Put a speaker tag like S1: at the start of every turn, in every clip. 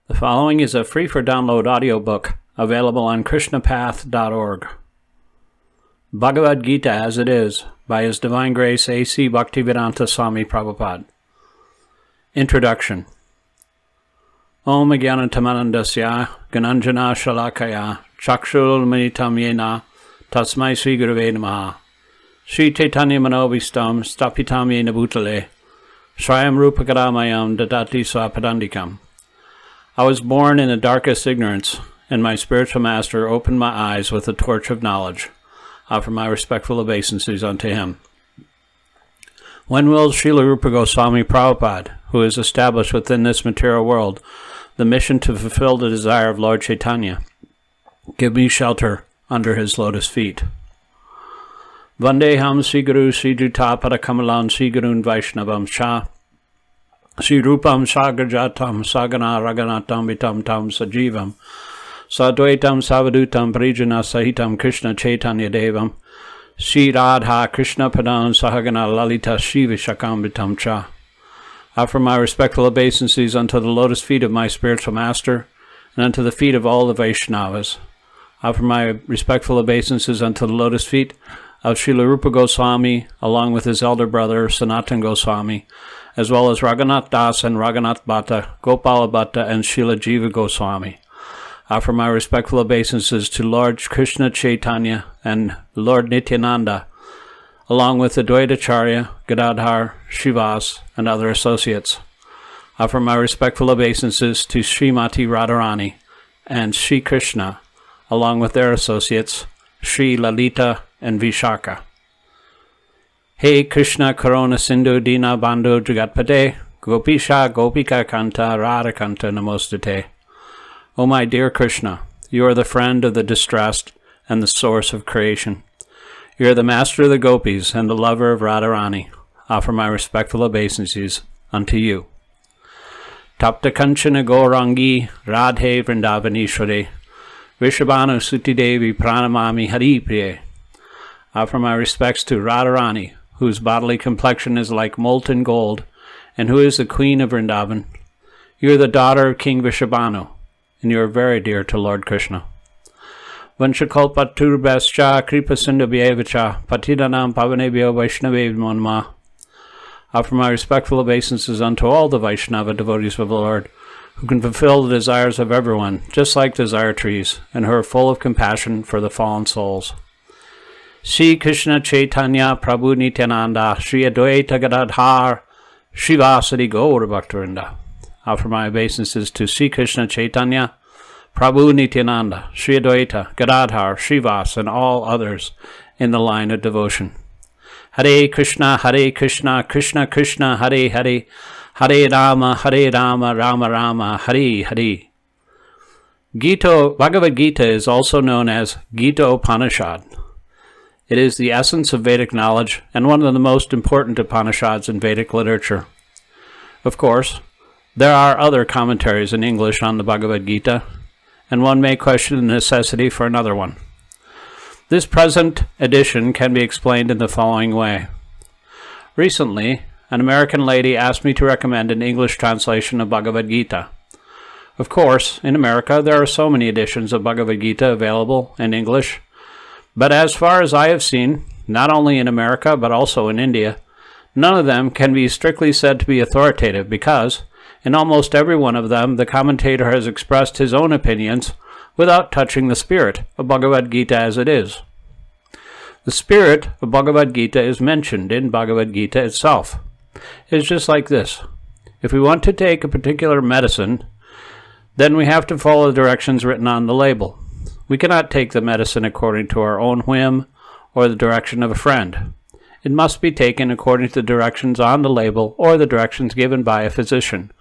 S1: The following is a free-for-download audiobook available on krishnapath.org. Bhagavad Gita as it is, by His Divine Grace A.C. Bhaktivedanta Swami Prabhupada. Introduction. Om Jnanatamanandasya Gananjana Shalakaya Chakshul Manitam Yena Tasmai Sri Gurave Namaha Sri Chaitanya Manobhistam Stapitam Yena Bhutale Shrayam Rupakaramayam Dadati Swapadandikam. I was born in the darkest ignorance, and my spiritual master opened my eyes with the torch of knowledge. I offer my respectful obeisances unto him. When will Srila Rupa Goswami Prabhupada, who has established within this material world the mission to fulfill the desire of Lord Chaitanya, give me shelter under his lotus feet? Vandeham Sri Guru Sri Juta Padakamalan Sri Gurun Vaishnavam Shah Sri Rupam Sagrajatam Sagana Raganatam Vitam Tam Sajivam Sadvaitam Savadutam Parijana Sahitam Krishna Chaitanya Devam Sri Radha Krishna Padan Sahagana Lalita Shri Vishakam Vitam Cha. I offer my respectful obeisances unto the lotus feet of my spiritual master and unto the feet of all the Vaishnavas. I offer my respectful obeisances unto the lotus feet of Srila Rupa Goswami along with his elder brother Sanatan Goswami, as well as Raghunath Das and Raghunath Bhatta, Gopala Bhatta, and Srila Jiva Goswami. I offer my respectful obeisances to Lord Krishna Chaitanya and Lord Nityananda, along with the Dvaitacharya, Gadadhar, Srivas, and other associates. I offer my respectful obeisances to Srimati Radharani and Sri Krishna, along with their associates, Sri Lalita and Vishaka. Hey Krishna Karuna Sindhu Dina Bandhu Jagatpate Gopisha Gopika Kanta Radha Kanta Namostate. O my dear Krishna, you are the friend of the distressed and the source of creation. You are the master of the gopis and the lover of Radharani. I offer my respectful obeisances unto you. Tapta Kanchana Gaurangi Radhe Vrindavanishware Vishabhanu Suti Devi Pranamami Hari Priye. I offer my respects to Radharani, whose bodily complexion is like molten gold, and who is the queen of Vrindavan. You are the daughter of King Vishabhanu, and you are very dear to Lord Krishna. Vanchakalpaturbhascha kripasindhabhyevacha patidanam pavanebhyo vaishnavebhyo namaha. I offer my respectful obeisances unto all the Vaishnava devotees of the Lord, who can fulfill the desires of everyone, just like desire trees, and who are full of compassion for the fallen souls. Sri Krishna Chaitanya Prabhu Nityananda Sri Advaita Gadadhar Srivasadi Gaura Bhaktarinda. I offer my obeisances to Sri Krishna Chaitanya Prabhu Nityananda Sri Advaita Gadadhar Srivas and all others in the line of devotion. Hare Krishna Krishna Krishna Hare Hare Hare Rama Rama Rama Hare Hare. Bhagavad Gita is also known as Gita Upanishad. It is the essence of Vedic knowledge and one of the most important Upanishads in Vedic literature. Of course, there are other commentaries in English on the Bhagavad Gita, and one may question the necessity for another one. This present edition can be explained in the following way. Recently, an American lady asked me to recommend an English translation of Bhagavad Gita. Of course, in America, there are so many editions of Bhagavad Gita available in English, but as far as I have seen, not only in America but also in India, none of them can be strictly said to be authoritative because, in almost every one of them, the commentator has expressed his own opinions without touching the spirit of Bhagavad Gita as it is. The spirit of Bhagavad Gita is mentioned in Bhagavad Gita itself. It's just like this. If we want to take a particular medicine, then we have to follow the directions written on the label. We cannot take the medicine according to our own whim or the direction of a friend. It must be taken according to the directions on the label or the directions given by a physician.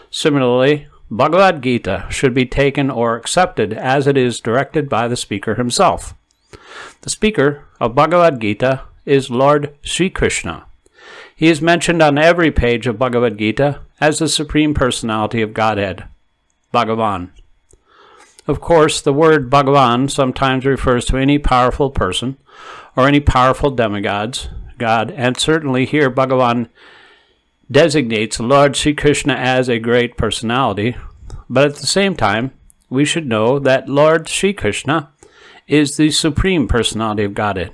S1: Similarly, Bhagavad Gita should be taken or accepted as it is directed by the speaker himself. The speaker of Bhagavad Gita is Lord Sri Krishna. He is mentioned on every page of Bhagavad Gita as the Supreme Personality of Godhead, Bhagavan. Of course, the word Bhagavan sometimes refers to any powerful person or any powerful God, and certainly here Bhagavan designates Lord Sri Krishna as a great personality, but at the same time, we should know that Lord Sri Krishna is the Supreme Personality of Godhead,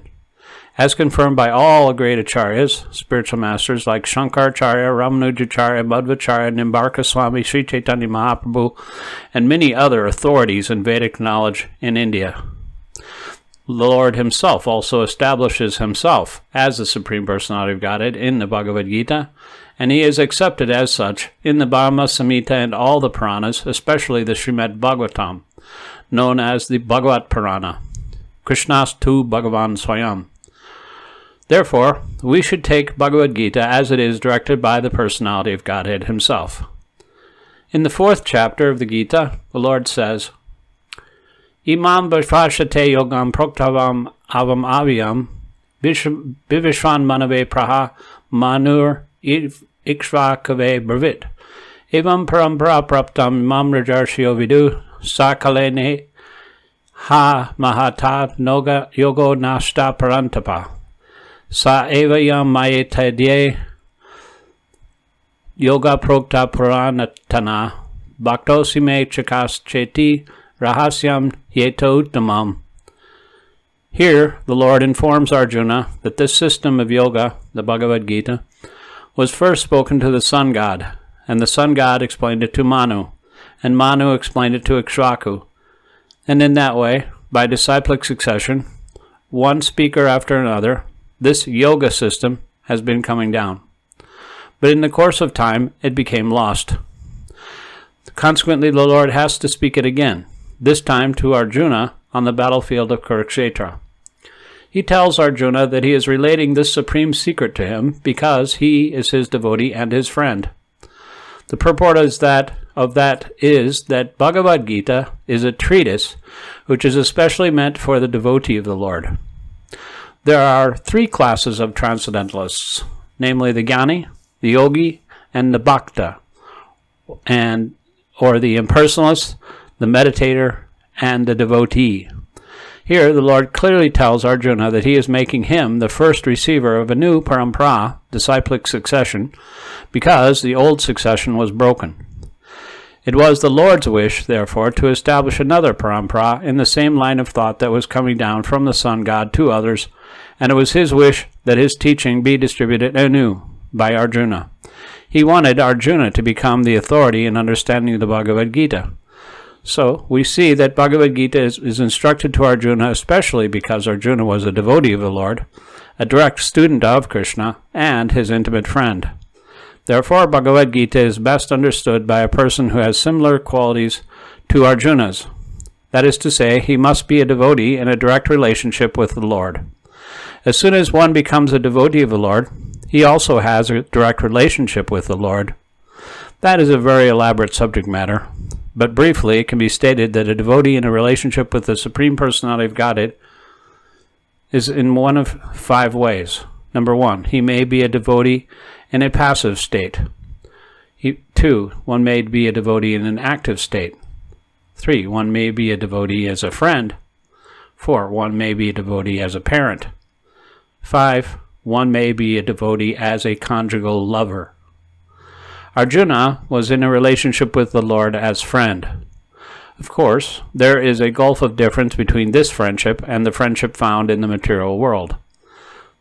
S1: as confirmed by all great acharyas, spiritual masters like Shankaracharya, Ramanujacharya, Madhvacharya, Nimbarka Swami, Sri Chaitanya Mahaprabhu, and many other authorities in Vedic knowledge in India. The Lord himself also establishes himself as the Supreme Personality of Godhead in the Bhagavad Gita, and he is accepted as such in the Brahma Samhita and all the Puranas, especially the Srimad Bhagavatam, known as the Bhagavad Purana, Krishnastu Bhagavan Swayam. Therefore, we should take Bhagavad Gita as it is directed by the Personality of Godhead himself. In the 4th chapter of the Gita, the Lord says, Imam Vashvashate Yogam Proktavam Avam Avyam Vivishvan Manave Praha Manur Ikshvakave Bravit Evam Parampara Praptam Imam Rajarshio Vidu Sakalene Ha Mahata Noga Yogo Nashta Parantapa Sa eva yam mayetadye yoga prokta puranatana bhaktosime chakas cheti rahasyam yeto uttamam. Here, the Lord informs Arjuna that this system of yoga, the Bhagavad Gita, was first spoken to the sun god, and the sun god explained it to Manu, and Manu explained it to Ikshvaku. And in that way, by disciplic succession, one speaker after another, this yoga system has been coming down. But in the course of time, it became lost. Consequently, the Lord has to speak it again, this time to Arjuna on the battlefield of Kurukshetra. He tells Arjuna that he is relating this supreme secret to him because he is his devotee and his friend. The purport is that Bhagavad Gita is a treatise which is especially meant for the devotee of the Lord. There are 3 classes of transcendentalists, namely the Jnani, the Yogi, and the Bhakta, or the impersonalist, the meditator, and the devotee. Here, the Lord clearly tells Arjuna that he is making him the first receiver of a new parampara, disciplic succession, because the old succession was broken. It was the Lord's wish, therefore, to establish another parampara in the same line of thought that was coming down from the sun god to others, and it was his wish that his teaching be distributed anew by Arjuna. He wanted Arjuna to become the authority in understanding the Bhagavad Gita. So, we see that Bhagavad Gita is instructed to Arjuna especially because Arjuna was a devotee of the Lord, a direct student of Krishna, and his intimate friend. Therefore, Bhagavad Gita is best understood by a person who has similar qualities to Arjuna's. That is to say, he must be a devotee in a direct relationship with the Lord. As soon as one becomes a devotee of the Lord, he also has a direct relationship with the Lord. That is a very elaborate subject matter, but briefly it can be stated that a devotee in a relationship with the Supreme Personality of Godhead is in one of 5 ways. Number 1, he may be a devotee in a passive state. 2, one may be a devotee in an active state. 3, one may be a devotee as a friend. 4, one may be a devotee as a parent. 5, one may be a devotee as a conjugal lover. Arjuna was in a relationship with the Lord as friend. Of course, there is a gulf of difference between this friendship and the friendship found in the material world.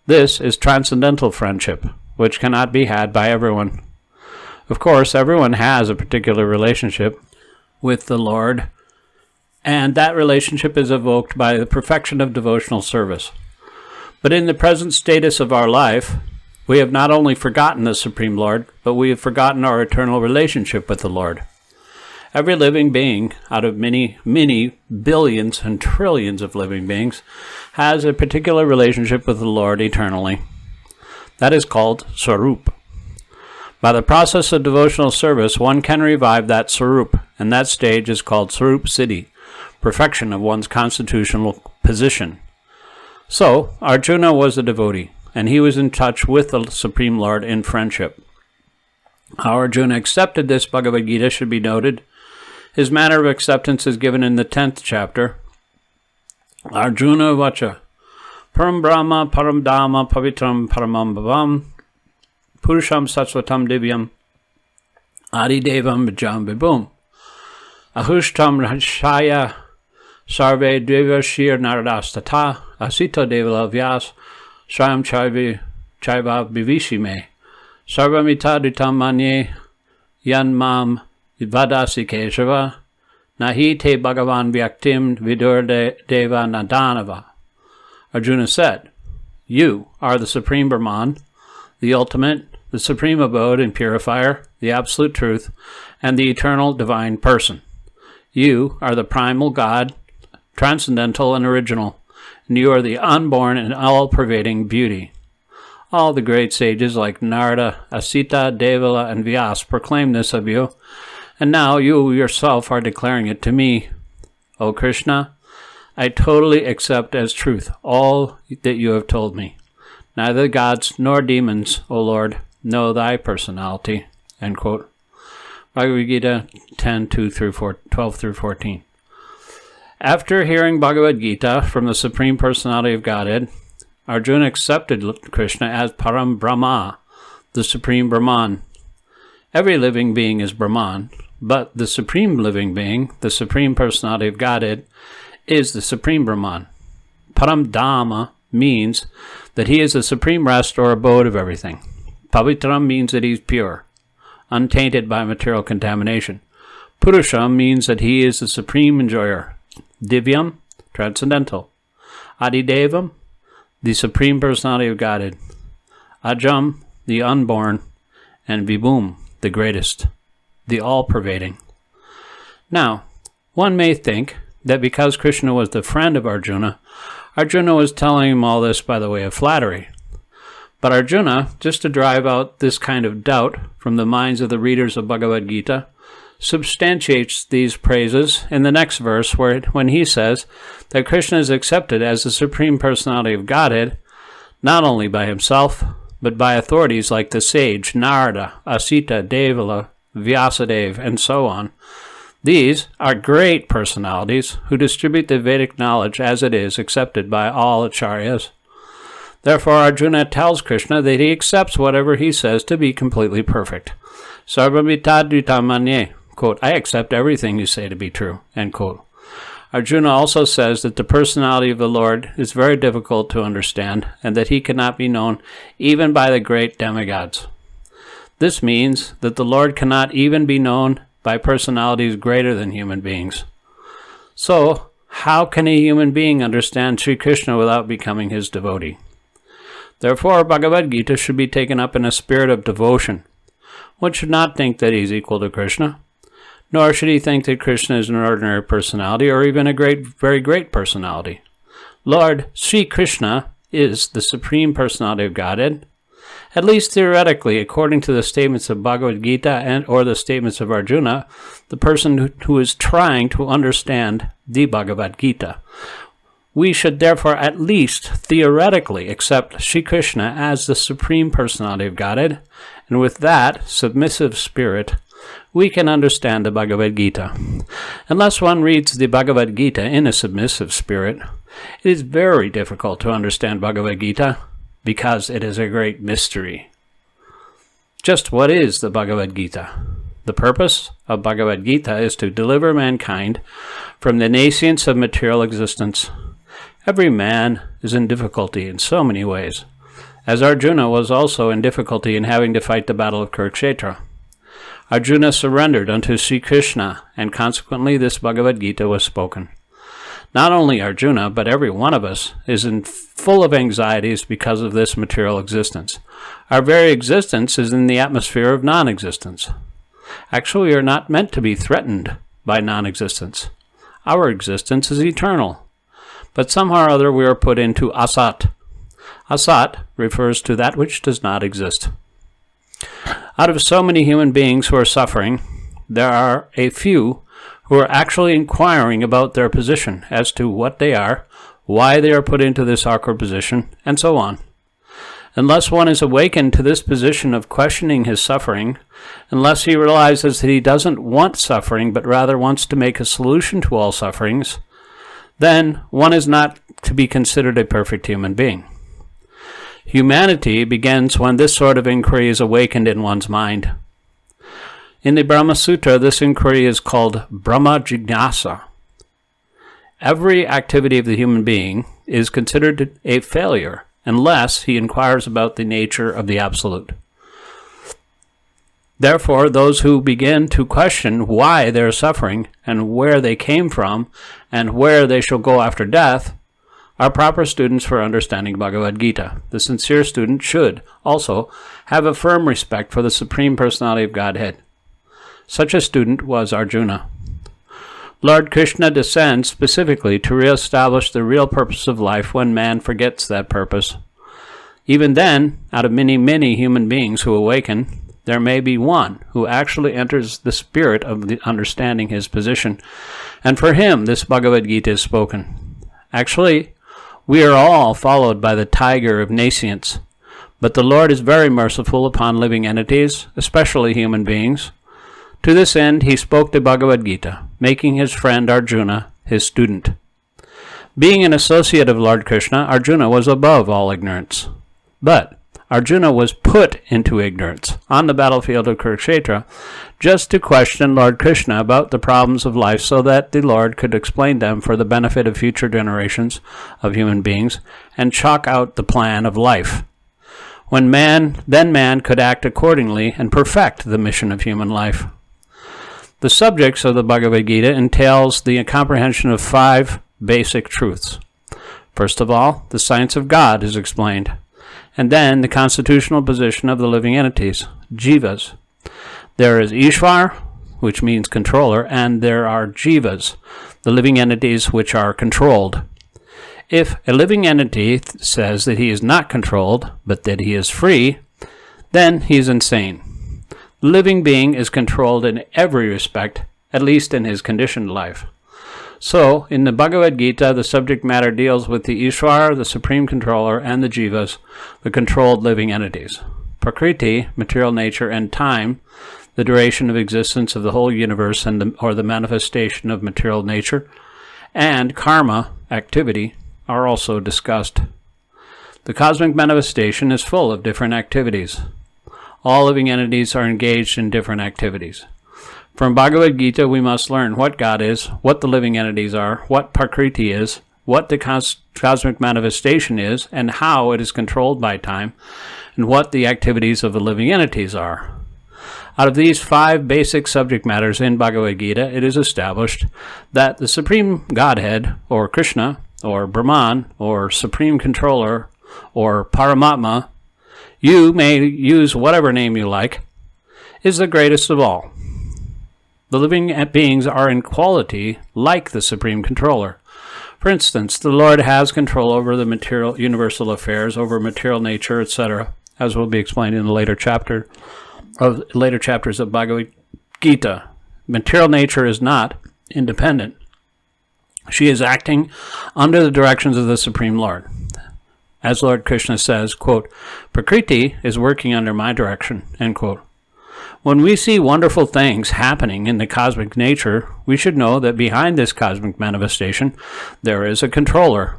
S1: This is transcendental friendship, which cannot be had by everyone. Of course, everyone has a particular relationship with the Lord, and that relationship is evoked by the perfection of devotional service. But in the present status of our life, we have not only forgotten the Supreme Lord, but we have forgotten our eternal relationship with the Lord. Every living being, out of many, many billions and trillions of living beings, has a particular relationship with the Lord eternally. That is called Swarup. By the process of devotional service, one can revive that Swarup, and that stage is called Swarup Siddhi, perfection of one's constitutional position. So, Arjuna was a devotee, and he was in touch with the Supreme Lord in friendship. How Arjuna accepted this Bhagavad Gita should be noted. His manner of acceptance is given in the 10th chapter. Arjuna Vacha Param Brahma Param Dhamma Pavitram Paramam Bhavam Purusham Satsvatam Divyam Adi Devam Vijam Vibhum. Ahushtam Rashaya Sarve Deva Shir Naradastata Asita Devala Vyas Swam Chaiva Bivishime Sarvamita Ditam Manye Yanmam Vadasi Keshava Nahi Te Bhagavan Vyaktim Vidur Deva Nadanava. Arjuna said, "You are the Supreme Brahman, the ultimate, the supreme abode and purifier, the absolute truth, and the eternal divine person. You are the primal God, transcendental and original, and you are the unborn and all-pervading beauty." All the great sages like Narada, Asita, Devala, and Vyas proclaim this of you, and now you yourself are declaring it to me. O Krishna, I totally accept as truth all that you have told me. Neither gods nor demons, O Lord, know thy personality. End quote. Bhagavad Gita 12 through 14. After hearing Bhagavad Gita from the Supreme Personality of Godhead, Arjuna accepted Krishna as Param Brahma, the Supreme Brahman. Every living being is Brahman, but the Supreme Living Being, the Supreme Personality of Godhead, is the Supreme Brahman. Param Dhamma means that he is the supreme rest or abode of everything. Pavitram means that he is pure, untainted by material contamination. Purusham means that he is the supreme enjoyer. Divyam, transcendental. Adidevam, the Supreme Personality of Godhead. Ajam, the unborn. And Vibhum, the greatest, the all-pervading. Now, one may think that because Krishna was the friend of Arjuna, Arjuna was telling him all this by the way of flattery. But Arjuna, just to drive out this kind of doubt from the minds of the readers of Bhagavad Gita, substantiates these praises in the next verse when he says that Krishna is accepted as the Supreme Personality of Godhead, not only by himself, but by authorities like the sage Narada, Asita, Devala, Vyasadeva, and so on. These are great personalities who distribute the Vedic knowledge as it is accepted by all acharyas. Therefore, Arjuna tells Krishna that he accepts whatever he says to be completely perfect. Sarvamita quote, I accept everything you say to be true, end quote. Arjuna also says that the personality of the Lord is very difficult to understand and that he cannot be known even by the great demigods. This means that the Lord cannot even be known by personalities greater than human beings. So, how can a human being understand Sri Krishna without becoming his devotee? Therefore, Bhagavad Gita should be taken up in a spirit of devotion. One should not think that he is equal to Krishna, nor should he think that Krishna is an ordinary personality or even a very great personality. Lord Sri Krishna is the Supreme Personality of Godhead, at least theoretically, according to the statements of Bhagavad Gita or the statements of Arjuna, the person who is trying to understand the Bhagavad Gita. We should therefore at least theoretically accept Sri Krishna as the Supreme Personality of Godhead, and with that submissive spirit, we can understand the Bhagavad Gita. Unless one reads the Bhagavad Gita in a submissive spirit, it is very difficult to understand Bhagavad Gita, because it is a great mystery. Just what is the Bhagavad Gita? The purpose of Bhagavad Gita is to deliver mankind from the nascience of material existence. Every man is in difficulty in so many ways, as Arjuna was also in difficulty in having to fight the battle of Kurukshetra. Arjuna surrendered unto Sri Krishna, and consequently this Bhagavad Gita was spoken. Not only Arjuna, but every one of us is full of anxieties because of this material existence. Our very existence is in the atmosphere of non-existence. Actually, we are not meant to be threatened by non-existence. Our existence is eternal. But somehow or other we are put into asat. Asat refers to that which does not exist. Out of so many human beings who are suffering, there are a few who are actually inquiring about their position as to what they are, why they are put into this awkward position, and so on. Unless one is awakened to this position of questioning his suffering, unless he realizes that he doesn't want suffering but rather wants to make a solution to all sufferings, then one is not to be considered a perfect human being. Humanity begins when this sort of inquiry is awakened in one's mind. In the Brahma Sutra, this inquiry is called Brahma Jignasa. Every activity of the human being is considered a failure unless he inquires about the nature of the Absolute. Therefore, those who begin to question why they are suffering and where they came from and where they shall go after death are proper students for understanding Bhagavad Gita. The sincere student should also have a firm respect for the Supreme Personality of Godhead. Such a student was Arjuna. Lord Krishna descends specifically to re-establish the real purpose of life when man forgets that purpose. Even then, out of many, many human beings who awaken, there may be one who actually enters the spirit of the understanding his position, and for him this Bhagavad Gita is spoken. Actually, we are all followed by the tiger of nescience, but the Lord is very merciful upon living entities, especially human beings. To this end, he spoke the Bhagavad Gita, making his friend Arjuna his student. Being an associate of Lord Krishna, Arjuna was above all ignorance. But Arjuna was put into ignorance on the battlefield of Kurukshetra just to question Lord Krishna about the problems of life so that the Lord could explain them for the benefit of future generations of human beings and chalk out the plan of life. Then man could act accordingly and perfect the mission of human life. The subjects of the Bhagavad Gita entails the comprehension of 5 basic truths. First of all, the science of God is explained, and then the constitutional position of the living entities, jivas. There is Ishvar, which means controller, and there are jivas, the living entities which are controlled. If a living entity says that he is not controlled, but that he is free, then he is insane. The living being is controlled in every respect, at least in his conditioned life. So, in the Bhagavad Gita, the subject matter deals with the Ishwar, the Supreme Controller, and the Jivas, the controlled living entities. Prakriti, material nature, and time, the duration of existence of the whole universe or the manifestation of material nature, and karma, activity, are also discussed. The cosmic manifestation is full of different activities. All living entities are engaged in different activities. From Bhagavad Gita, we must learn what God is, what the living entities are, what Prakriti is, what the cosmic manifestation is, and how it is controlled by time, and what the activities of the living entities are. Out of these 5 basic subject matters in Bhagavad Gita, it is established that the Supreme Godhead, or Krishna, or Brahman, or Supreme Controller, or Paramatma, you may use whatever name you like, is the greatest of all. The living beings are in quality like the Supreme Controller. For instance, the Lord has control over the material universal affairs, over material nature, etc., as will be explained in the later chapters of Bhagavad Gita. Material nature is not independent. She is acting under the directions of the Supreme Lord. As Lord Krishna says, quote, Prakriti is working under my direction, end quote. When we see wonderful things happening in the cosmic nature, we should know that behind this cosmic manifestation, there is a controller.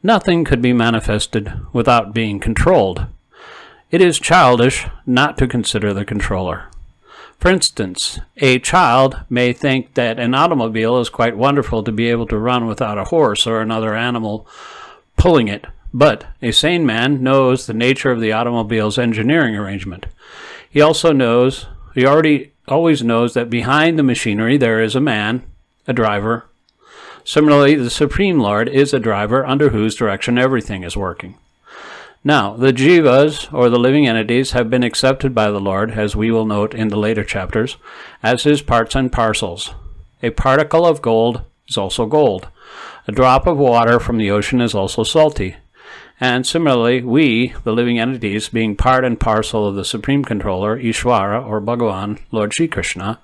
S1: Nothing could be manifested without being controlled. It is childish not to consider the controller. For instance, a child may think that an automobile is quite wonderful to be able to run without a horse or another animal pulling it. But a sane man knows the nature of the automobile's engineering arrangement. He always knows that behind the machinery there is a man, a driver. Similarly, the Supreme Lord is a driver under whose direction everything is working. Now, the jivas, or the living entities, have been accepted by the Lord, as we will note in the later chapters, as his parts and parcels. A particle of gold is also gold. A drop of water from the ocean is also salty. And similarly, we, the living entities, being part and parcel of the Supreme Controller, Ishvara, or Bhagavan, Lord Shri Krishna,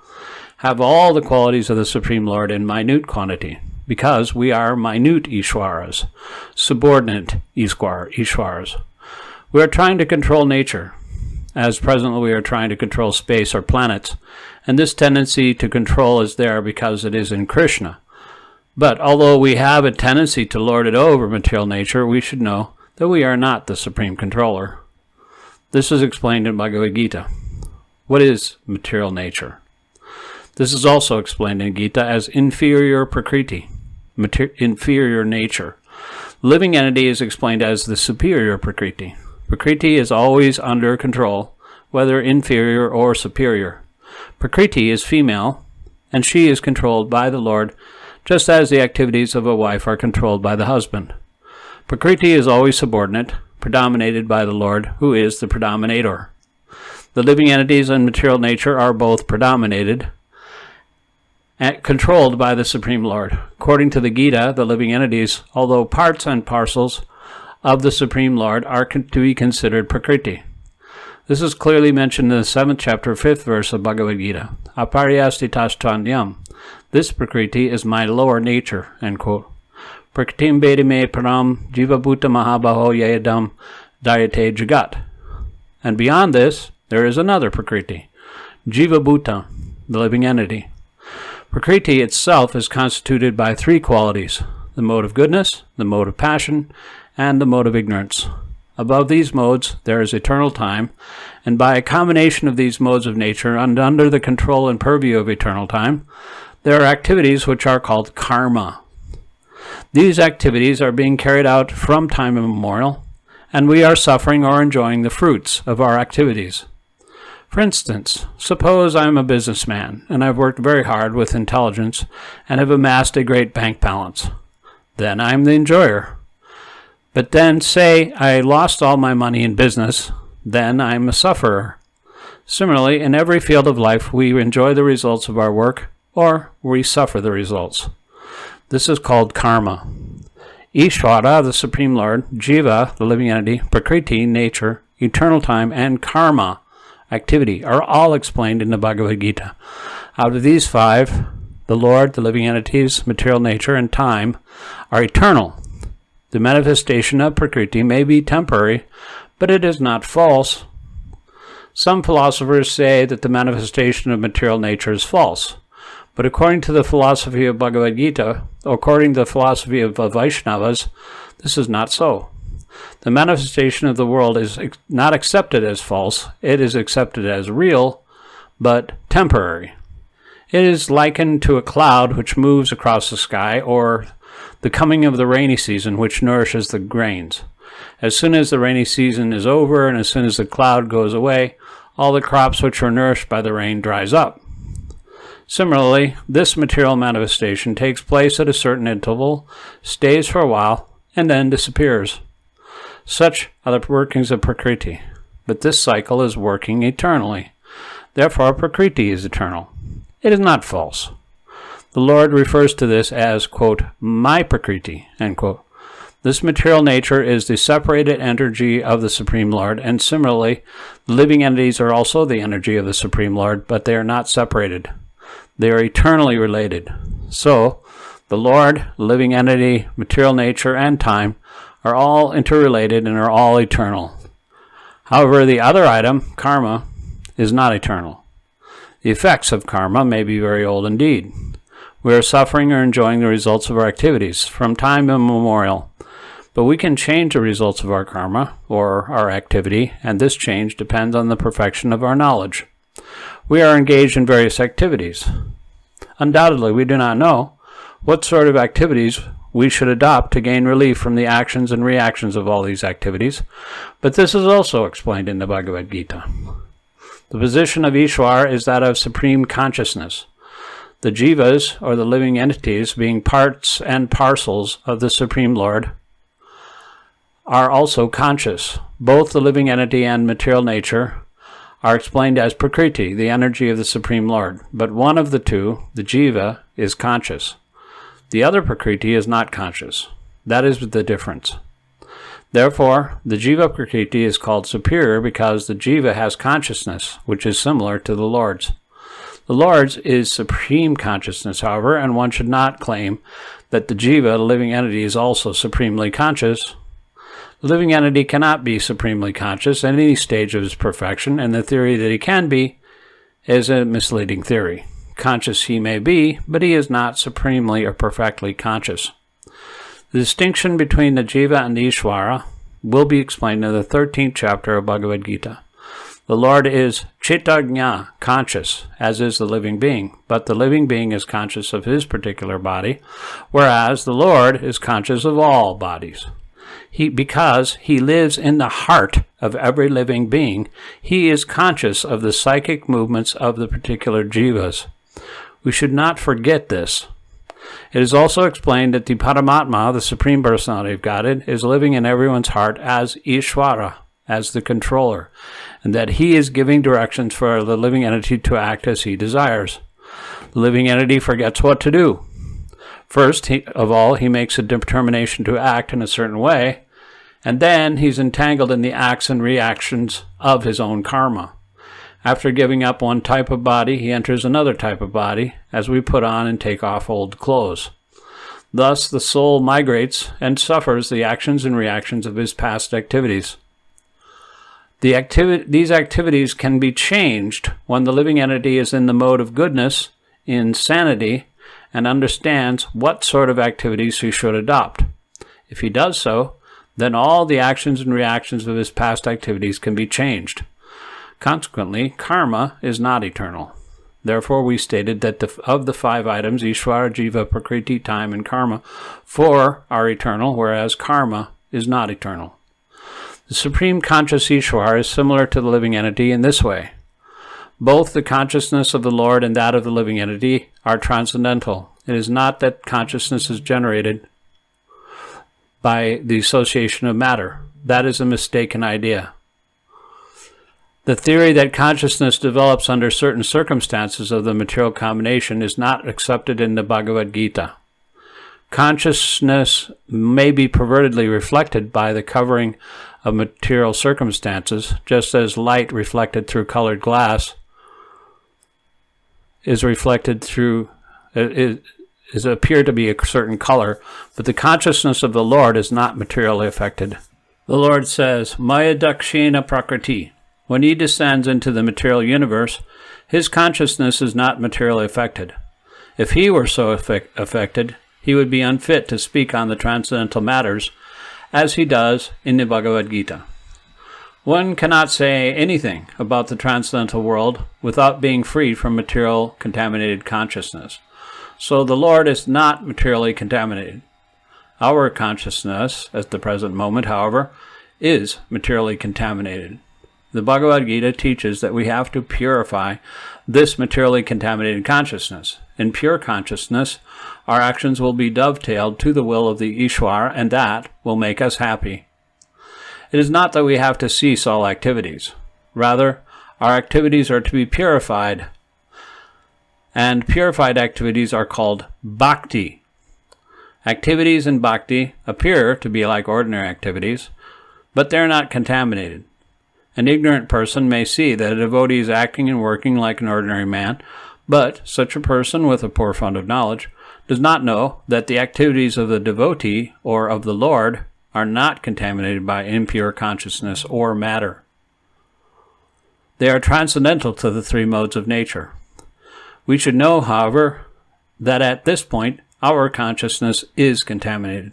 S1: have all the qualities of the Supreme Lord in minute quantity, because we are minute Ishwaras, subordinate Ishwaras. We are trying to control nature, as presently we are trying to control space or planets, and this tendency to control is there because it is in Krishna. But although we have a tendency to lord it over material nature, we should know that we are not the Supreme Controller. This is explained in Bhagavad Gita. What is material nature? This is also explained in Gita as inferior prakriti, inferior nature. Living entity is explained as the superior prakriti. Prakriti is always under control, whether inferior or superior. Prakriti is female, and she is controlled by the Lord, just as the activities of a wife are controlled by the husband. Prakriti is always subordinate, predominated by the Lord, who is the predominator. The living entities and material nature are both predominated and controlled by the Supreme Lord. According to the Gita, the living entities, although parts and parcels of the Supreme Lord, are to be considered Prakriti. This is clearly mentioned in the 7th chapter, 5th verse of Bhagavad Gita. Aparyastitasthanyam. This Prakriti is my lower nature, end quote. Prakritim vedime param jiva bhuta mahabaho yayadam dayate jagat. And beyond this, there is another Prakriti, Jiva Bhuta, the living entity. Prakriti itself is constituted by three qualities: the mode of goodness, the mode of passion, and the mode of ignorance. Above these modes, there is eternal time, and by a combination of these modes of nature and under the control and purview of eternal time, there are activities which are called karma. These activities are being carried out from time immemorial, and we are suffering or enjoying the fruits of our activities. For instance, suppose I am a businessman, and I've worked very hard with intelligence and have amassed a great bank balance. Then I am the enjoyer. But then, say I lost all my money in business, then I am a sufferer. Similarly, in every field of life, we enjoy the results of our work, or we suffer the results. This is called karma. Ishvara, the Supreme Lord, Jiva, the living entity, Prakriti, nature, eternal time, and karma, activity, are all explained in the Bhagavad Gita. Out of these five, the Lord, the living entities, material nature, and time are eternal. The manifestation of Prakriti may be temporary, but it is not false. Some philosophers say that the manifestation of material nature is false. But according to the philosophy of Bhagavad Gita, or according to the philosophy of Vaishnavas, this is not so. The manifestation of the world is not accepted as false. It is accepted as real, but temporary. It is likened to a cloud which moves across the sky, or the coming of the rainy season which nourishes the grains. As soon as the rainy season is over, and as soon as the cloud goes away, all the crops which were nourished by the rain dries up. Similarly, this material manifestation takes place at a certain interval, stays for a while, and then disappears. Such are the workings of Prakriti, but this cycle is working eternally. Therefore, Prakriti is eternal. It is not false. The Lord refers to this as, quote, my Prakriti, end quote. This material nature is the separated energy of the Supreme Lord, and similarly, living entities are also the energy of the Supreme Lord, but they are not separated. They are eternally related. So, the Lord, living entity, material nature, and time are all interrelated and are all eternal. However, the other item, karma, is not eternal. The effects of karma may be very old indeed. We are suffering or enjoying the results of our activities from time immemorial. But we can change the results of our karma, or our activity, and this change depends on the perfection of our knowledge. We are engaged in various activities. Undoubtedly, we do not know what sort of activities we should adopt to gain relief from the actions and reactions of all these activities, but this is also explained in the Bhagavad Gita. The position of Ishwar is that of supreme consciousness. The jivas, or the living entities, being parts and parcels of the Supreme Lord, are also conscious. Both the living entity and material nature are explained as Prakriti, the energy of the Supreme Lord, but one of the two, the jiva, is conscious. The other Prakriti is not conscious. That is the difference. Therefore, the jiva Prakriti is called superior because the jiva has consciousness, which is similar to the Lord's. The Lord's is supreme consciousness, however, and one should not claim that the jiva, the living entity, is also supremely conscious. The living entity cannot be supremely conscious at any stage of his perfection, and the theory that he can be is a misleading theory. Conscious he may be, but he is not supremely or perfectly conscious. The distinction between the jiva and the Ishvara will be explained in the 13th chapter of Bhagavad Gita. The Lord is Chittagna, conscious, as is the living being, but the living being is conscious of his particular body, whereas the Lord is conscious of all bodies. Because he lives in the heart of every living being, he is conscious of the psychic movements of the particular jivas. We should not forget this. It is also explained that the Paramatma, the Supreme Personality of Godhead, is living in everyone's heart as Ishvara, as the controller, and that he is giving directions for the living entity to act as he desires. The living entity forgets what to do. First of all, he makes a determination to act in a certain way, and then he's entangled in the acts and reactions of his own karma. After giving up one type of body, he enters another type of body, as we put on and take off old clothes. Thus, the soul migrates and suffers the actions and reactions of his past activities. These activities can be changed when the living entity is in the mode of goodness, in sanity, and understands what sort of activities he should adopt. If he does so, then all the actions and reactions of his past activities can be changed. Consequently, karma is not eternal. Therefore, we stated that of the 5 items, Ishvara, Jiva, Prakriti, time, and karma, 4 are eternal, whereas karma is not eternal. The Supreme Conscious Ishvara is similar to the living entity in this way. Both the consciousness of the Lord and that of the living entity are transcendental. It is not that consciousness is generated by the association of matter. That is a mistaken idea. The theory that consciousness develops under certain circumstances of the material combination is not accepted in the Bhagavad Gita. Consciousness may be pervertedly reflected by the covering of material circumstances, just as light reflected through colored glass is reflected through is appear to be a certain color, but the consciousness of the Lord is not materially affected. The Lord says, Maya Dakshina Prakriti. When he descends into the material universe, his consciousness is not materially affected. If he were so affected, he would be unfit to speak on the transcendental matters, as he does in the Bhagavad Gita. One cannot say anything about the transcendental world without being freed from material contaminated consciousness. So the Lord is not materially contaminated. Our consciousness, at the present moment, however, is materially contaminated. The Bhagavad Gita teaches that we have to purify this materially contaminated consciousness. In pure consciousness, our actions will be dovetailed to the will of the Ishvara, and that will make us happy. It is not that we have to cease all activities. Rather, our activities are to be purified, and purified activities are called bhakti. Activities in bhakti appear to be like ordinary activities, but they're not contaminated. An ignorant person may see that a devotee is acting and working like an ordinary man, but such a person with a poor fund of knowledge does not know that the activities of the devotee or of the Lord are not contaminated by impure consciousness or matter. They are transcendental to the 3 modes of nature. We should know, however, that at this point our consciousness is contaminated.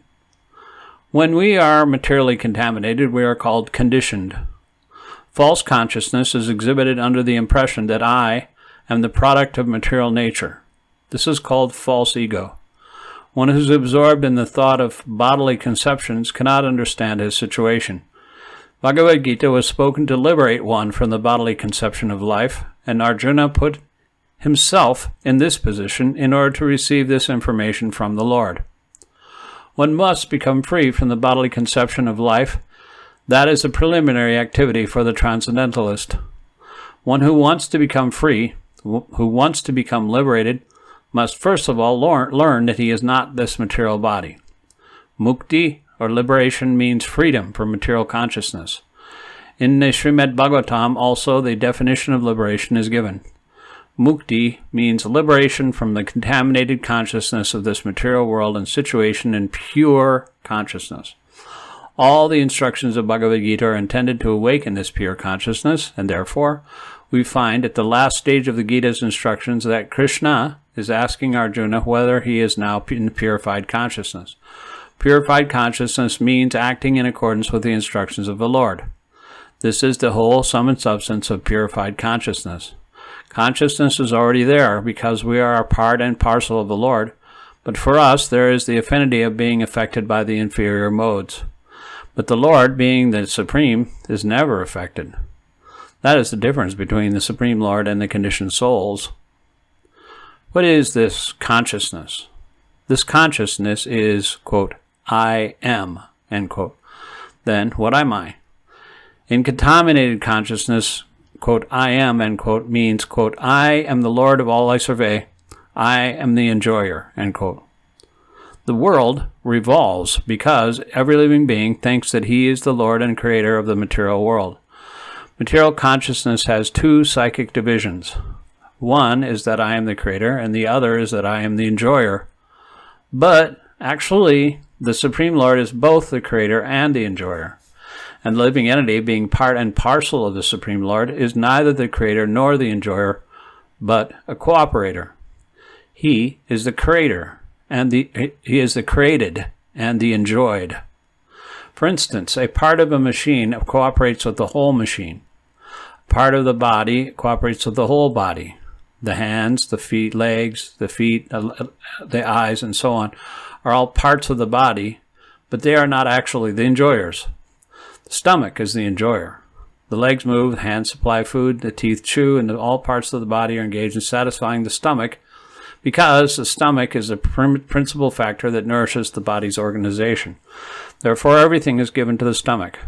S1: When we are materially contaminated, we are called conditioned. False consciousness is exhibited under the impression that I am the product of material nature. This is called false ego. One who is absorbed in the thought of bodily conceptions cannot understand his situation. Bhagavad Gita was spoken to liberate one from the bodily conception of life, and Arjuna put himself in this position in order to receive this information from the Lord. One must become free from the bodily conception of life. That is a preliminary activity for the transcendentalist. One who wants to become free, who wants to become liberated, must first of all learn that he is not this material body. Mukti, or liberation, means freedom from material consciousness. In the Srimad Bhagavatam also the definition of liberation is given. Mukti means liberation from the contaminated consciousness of this material world and situation in pure consciousness. All the instructions of Bhagavad Gita are intended to awaken this pure consciousness, and therefore we find at the last stage of the Gita's instructions that Krishna is asking Arjuna whether he is now in purified consciousness. Purified consciousness means acting in accordance with the instructions of the Lord. This is the whole sum and substance of purified consciousness. Consciousness is already there because we are a part and parcel of the Lord, but for us there is the affinity of being affected by the inferior modes. But the Lord, being the Supreme, is never affected. That is the difference between the Supreme Lord and the conditioned souls. What is this consciousness? This consciousness is, quote, I am, end quote. Then, what am I? In contaminated consciousness, quote, I am, end quote, means, quote, I am the Lord of all I survey. I am the enjoyer, end quote. The world revolves because every living being thinks that he is the Lord and creator of the material world. Material consciousness has two psychic divisions. One is that I am the creator, and the other is that I am the enjoyer. But, actually, the Supreme Lord is both the creator and the enjoyer. And the living entity, being part and parcel of the Supreme Lord, is neither the creator nor the enjoyer, but a cooperator. He is the creator, and he is the created and the enjoyed. For instance, a part of a machine cooperates with the whole machine. Part of the body cooperates with the whole body. The hands, the feet, legs, the feet, the eyes, and so on are all parts of the body, but they are not actually the enjoyers. The stomach is the enjoyer. The legs move, the hands supply food, the teeth chew, and all parts of the body are engaged in satisfying the stomach because the stomach is the principal factor that nourishes the body's organization. Therefore, everything is given to the stomach.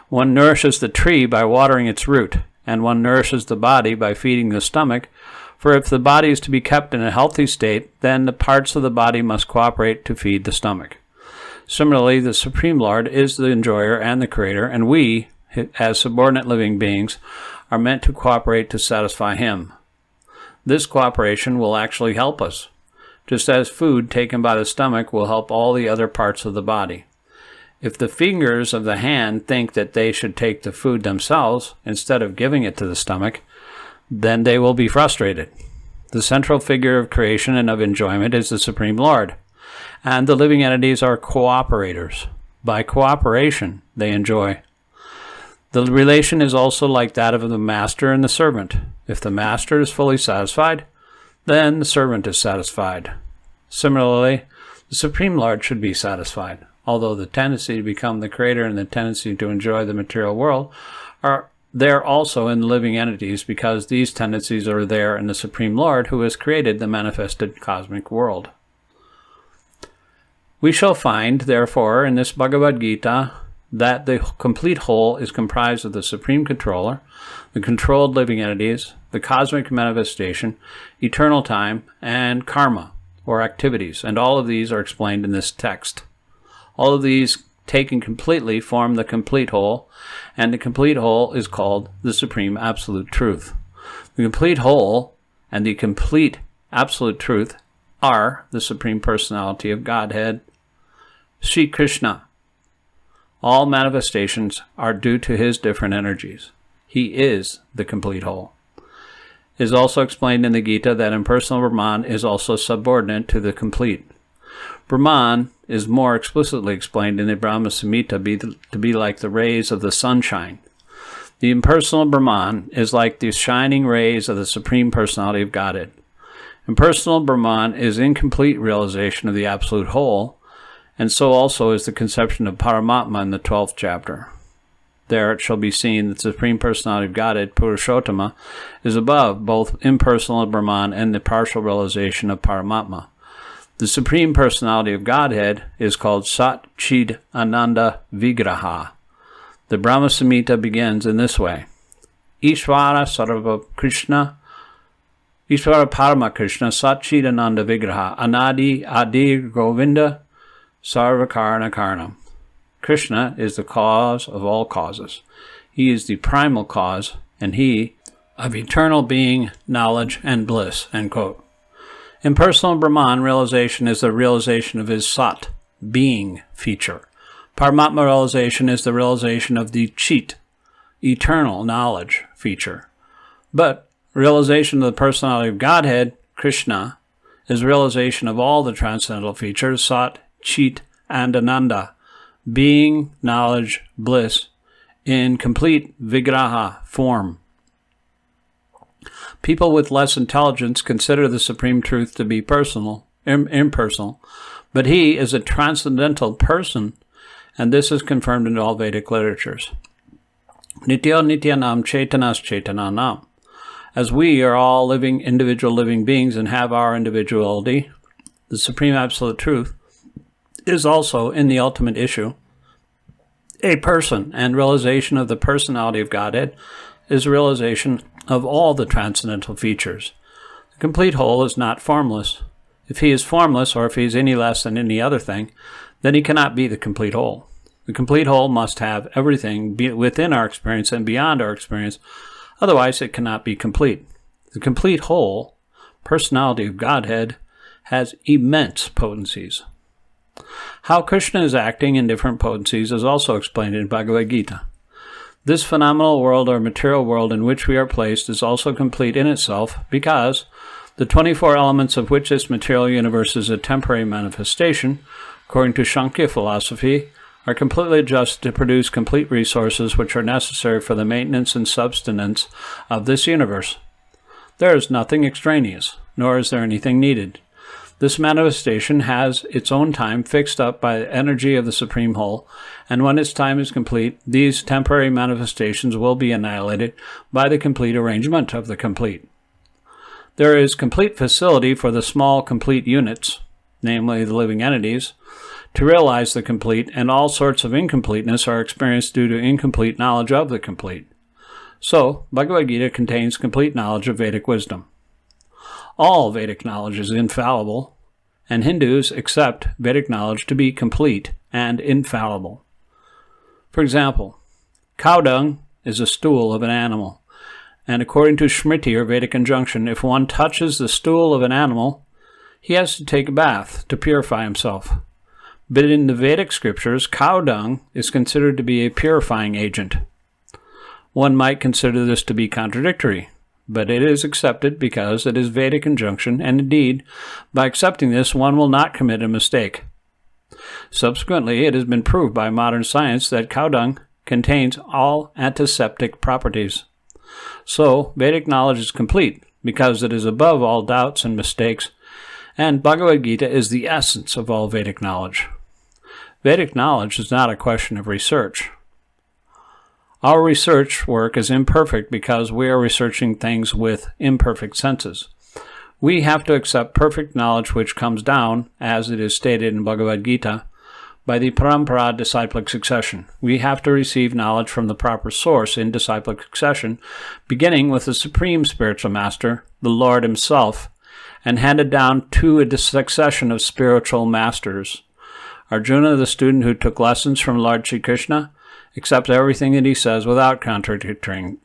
S1: One nourishes the tree by watering its root, and one nourishes the body by feeding the stomach, for if the body is to be kept in a healthy state, then the parts of the body must cooperate to feed the stomach. Similarly, the Supreme Lord is the enjoyer and the creator, and we, as subordinate living beings, are meant to cooperate to satisfy him. This cooperation will actually help us, just as food taken by the stomach will help all the other parts of the body. If the fingers of the hand think that they should take the food themselves instead of giving it to the stomach, then they will be frustrated. The central figure of creation and of enjoyment is the Supreme Lord, and the living entities are cooperators. By cooperation, they enjoy. The relation is also like that of the master and the servant. If the master is fully satisfied, then the servant is satisfied. Similarly, the Supreme Lord should be satisfied, although the tendency to become the creator and the tendency to enjoy the material world are there also in living entities, because these tendencies are there in the Supreme Lord who has created the manifested cosmic world. We shall find, therefore, in this Bhagavad Gita that the complete whole is comprised of the Supreme Controller, the controlled living entities, the cosmic manifestation, eternal time, and karma, or activities, and all of these are explained in this text. All of these, taken completely, form the complete whole, and the complete whole is called the Supreme Absolute Truth. The complete whole and the complete Absolute Truth are the Supreme Personality of Godhead, Sri Krishna. All manifestations are due to his different energies. He is the complete whole. It is also explained in the Gita that impersonal Brahman is also subordinate to the complete. Brahman is more explicitly explained in the Brahma Samhita to be like the rays of the sunshine. The impersonal Brahman is like the shining rays of the Supreme Personality of Godhead. Impersonal Brahman is incomplete realization of the Absolute Whole, and so also is the conception of Paramatma in the 12th chapter. There it shall be seen that the Supreme Personality of Godhead, Purushottama, is above both impersonal Brahman and the partial realization of Paramatma. The Supreme Personality of Godhead is called Sat Chid Ananda Vigraha. The Brahma Samhita begins in this way. Ishvara Sarva Krishna, Ishvara Parama Krishna, Sat Chid Ananda Vigraha, Anadi Adi Govinda, Sarva Karna Karnam. Krishna is the cause of all causes. He is the primal cause, and he of eternal being, knowledge, and bliss. End quote. Impersonal Brahman realization is the realization of his Sat, being, feature. Paramatma realization is the realization of the Chit, eternal knowledge, feature. But realization of the personality of Godhead, Krishna, is realization of all the transcendental features, Sat, Chit, and Ananda, being, knowledge, bliss, in complete vigraha form. People with less intelligence consider the Supreme Truth to be impersonal, but he is a transcendental person, and this is confirmed in all Vedic literatures. Nityo nityanam chetanas chetananam. As we are all individual living beings and have our individuality, the Supreme Absolute Truth is also, in the ultimate issue, a person, and realization of the personality of Godhead is realization of all the transcendental features. The complete whole is not formless. If he is formless, or if he is any less than any other thing, then he cannot be the complete whole. The complete whole must have everything within our experience and beyond our experience, otherwise it cannot be complete. The complete whole, personality of Godhead, has immense potencies. How Krishna is acting in different potencies is also explained in Bhagavad Gita. This phenomenal world or material world in which we are placed is also complete in itself because the 24 elements of which this material universe is a temporary manifestation, according to Sankhya philosophy, are completely adjusted to produce complete resources which are necessary for the maintenance and subsistence of this universe. There is nothing extraneous, nor is there anything needed. This manifestation has its own time fixed up by the energy of the Supreme Whole, and when its time is complete, these temporary manifestations will be annihilated by the complete arrangement of the complete. There is complete facility for the small complete units, namely the living entities, to realize the complete, and all sorts of incompleteness are experienced due to incomplete knowledge of the complete. So, Bhagavad Gita contains complete knowledge of Vedic wisdom. All Vedic knowledge is infallible, and Hindus accept Vedic knowledge to be complete and infallible. For example, cow dung is a stool of an animal, and according to Smriti or Vedic injunction, if one touches the stool of an animal, he has to take a bath to purify himself. But in the Vedic scriptures, cow dung is considered to be a purifying agent. One might consider this to be contradictory, but it is accepted because it is Vedic injunction, and indeed, by accepting this, one will not commit a mistake. Subsequently, it has been proved by modern science that cow dung contains all antiseptic properties. So, Vedic knowledge is complete because it is above all doubts and mistakes, and Bhagavad Gita is the essence of all Vedic knowledge. Vedic knowledge is not a question of research. Our research work is imperfect because we are researching things with imperfect senses. We have to accept perfect knowledge which comes down, as it is stated in Bhagavad Gita, by the parampara disciplic succession. We have to receive knowledge from the proper source in disciplic succession, beginning with the Supreme Spiritual Master, the Lord Himself, and handed down to a succession of spiritual masters. Arjuna, the student who took lessons from Lord Sri Krishna, accepts everything that he says without contradicting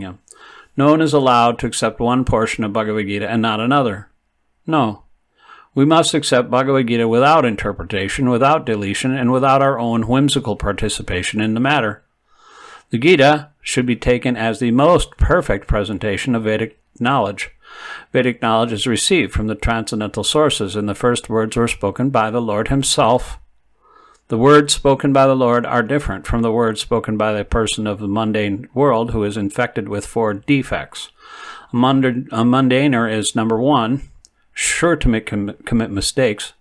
S1: him. No one is allowed to accept one portion of Bhagavad Gita and not another. No. We must accept Bhagavad Gita without interpretation, without deletion, and without our own whimsical participation in the matter. The Gita should be taken as the most perfect presentation of Vedic knowledge. Vedic knowledge is received from the transcendental sources, and the first words were spoken by the Lord Himself. The words spoken by the Lord are different from the words spoken by the person of the mundane world who is infected with 4 defects. A mundaner is, number 1, sure to commit mistakes.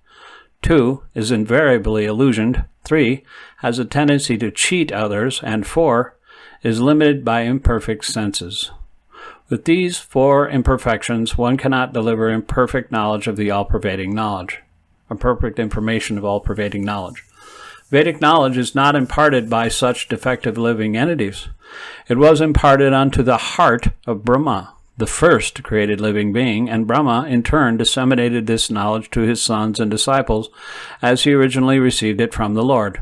S1: 2, is invariably illusioned. 3, has a tendency to cheat others. And 4, is limited by imperfect senses. With these 4 imperfections, one cannot deliver imperfect knowledge of the all-pervading knowledge, or perfect information of all-pervading knowledge. Vedic knowledge is not imparted by such defective living entities. It was imparted unto the heart of Brahma, the first created living being, and Brahma, in turn, disseminated this knowledge to his sons and disciples, as he originally received it from the Lord.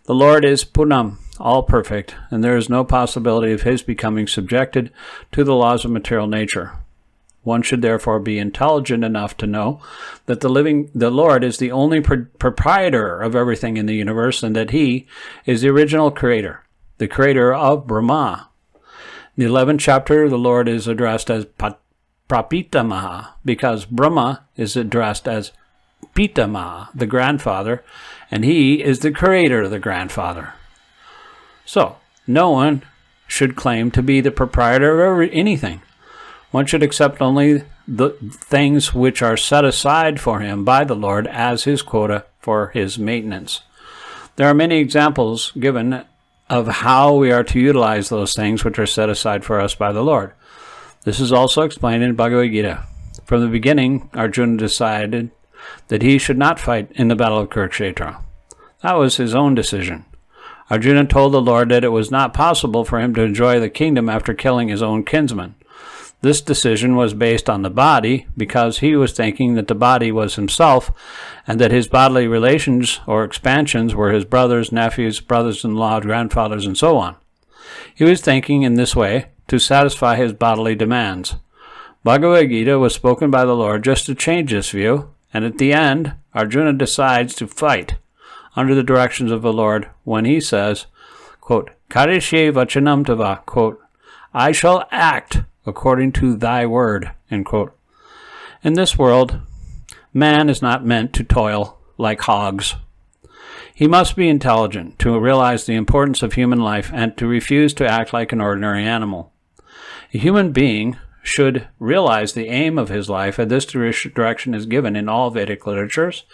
S1: The Lord is Punam, all-perfect, and there is no possibility of his becoming subjected to the laws of material nature. One should therefore be intelligent enough to know that the Lord is the only proprietor of everything in the universe, and that He is the original creator, the creator of Brahma. In the 11th chapter, the Lord is addressed as Prapitamaha, because Brahma is addressed as Pitamaha, the grandfather, and He is the creator of the grandfather. So, no one should claim to be the proprietor of anything. One should accept only the things which are set aside for him by the Lord as his quota for his maintenance. There are many examples given of how we are to utilize those things which are set aside for us by the Lord. This is also explained in Bhagavad Gita. From the beginning, Arjuna decided that he should not fight in the battle of Kurukshetra. That was his own decision. Arjuna told the Lord that it was not possible for him to enjoy the kingdom after killing his own kinsman. This decision was based on the body because he was thinking that the body was himself and that his bodily relations or expansions were his brothers, nephews, brothers-in-law, grandfathers, and so on. He was thinking in this way to satisfy his bodily demands. Bhagavad Gita was spoken by the Lord just to change this view, and at the end, Arjuna decides to fight under the directions of the Lord when he says, quote, Karishye vachanam tava, quote, I shall act according to thy word, end quote. In this world, man is not meant to toil like hogs. He must be intelligent to realize the importance of human life and to refuse to act like an ordinary animal. A human being should realize the aim of his life, and this direction is given in all Vedic literatures,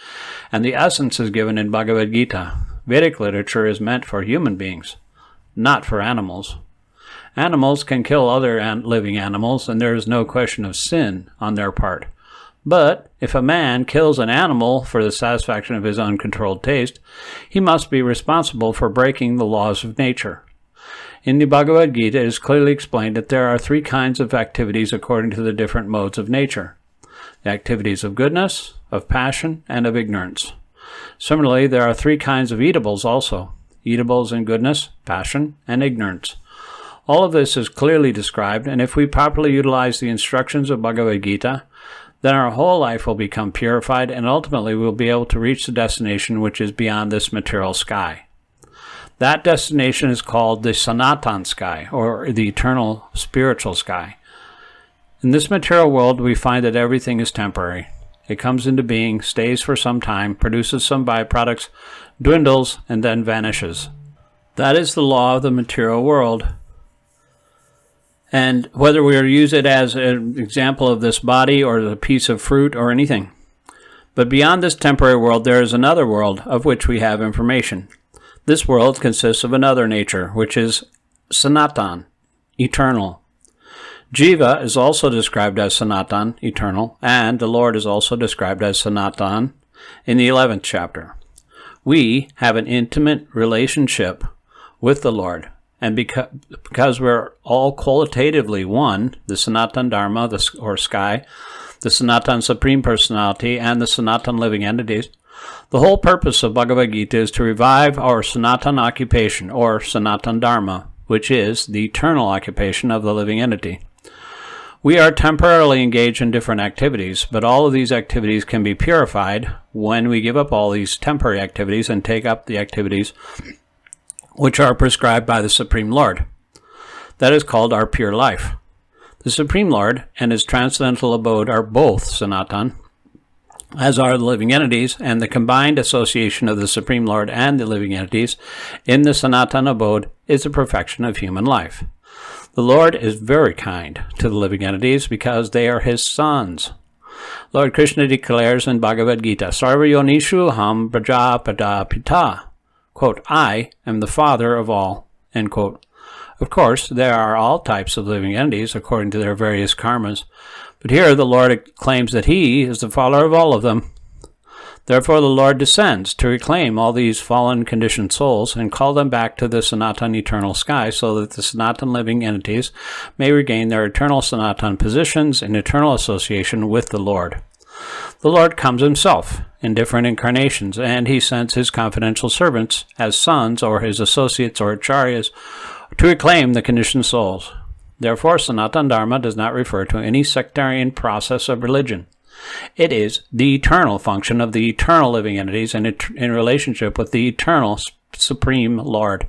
S1: and the essence is given in Bhagavad Gita. Vedic literature is meant for human beings, not for animals. Animals can kill other living animals, and there is no question of sin on their part. But if a man kills an animal for the satisfaction of his uncontrolled taste, he must be responsible for breaking the laws of nature. In the Bhagavad Gita, it is clearly explained that there are three kinds of activities according to the different modes of nature: the activities of goodness, of passion, and of ignorance. Similarly, there are three kinds of eatables also: eatables in goodness, passion, and ignorance. All of this is clearly described, and if we properly utilize the instructions of Bhagavad Gita, then our whole life will become purified, and ultimately we will be able to reach the destination which is beyond this material sky. That destination is called the Sanatan sky, or the eternal spiritual sky. In this material world, we find that everything is temporary. It comes into being, stays for some time, produces some byproducts, dwindles, and then vanishes. That is the law of the material world. And whether we use it as an example of this body or the piece of fruit or anything. But beyond this temporary world, there is another world of which we have information. This world consists of another nature, which is Sanatan, eternal. Jiva is also described as Sanatan, eternal, and the Lord is also described as Sanatan in the 11th chapter. We have an intimate relationship with the Lord, and because we're all qualitatively one, the Sanatan Dharma, or sky, the Sanatan Supreme Personality, and the Sanatan living entities, the whole purpose of Bhagavad Gita is to revive our Sanatan occupation, or Sanatan Dharma, which is the eternal occupation of the living entity. We are temporarily engaged in different activities, but all of these activities can be purified when we give up all these temporary activities and take up the activities which are prescribed by the Supreme Lord. That is called our pure life. The Supreme Lord and his transcendental abode are both Sanatan, as are the living entities, and the combined association of the Supreme Lord and the living entities in the Sanatan abode is the perfection of human life. The Lord is very kind to the living entities because they are his sons. Lord Krishna declares in Bhagavad Gita, Sarvayonishu ham prajapada pita. Quote, I am the father of all, end quote. Of course, there are all types of living entities according to their various karmas, but here the Lord claims that he is the father of all of them. Therefore the Lord descends to reclaim all these fallen conditioned souls and call them back to the Sanatan eternal sky so that the Sanatan living entities may regain their eternal Sanatan positions in eternal association with the Lord. The Lord comes himself in different incarnations, and he sends his confidential servants as sons or his associates or acharyas to reclaim the conditioned souls. Therefore, Sanatan Dharma does not refer to any sectarian process of religion. It is the eternal function of the eternal living entities in relationship with the eternal Supreme Lord.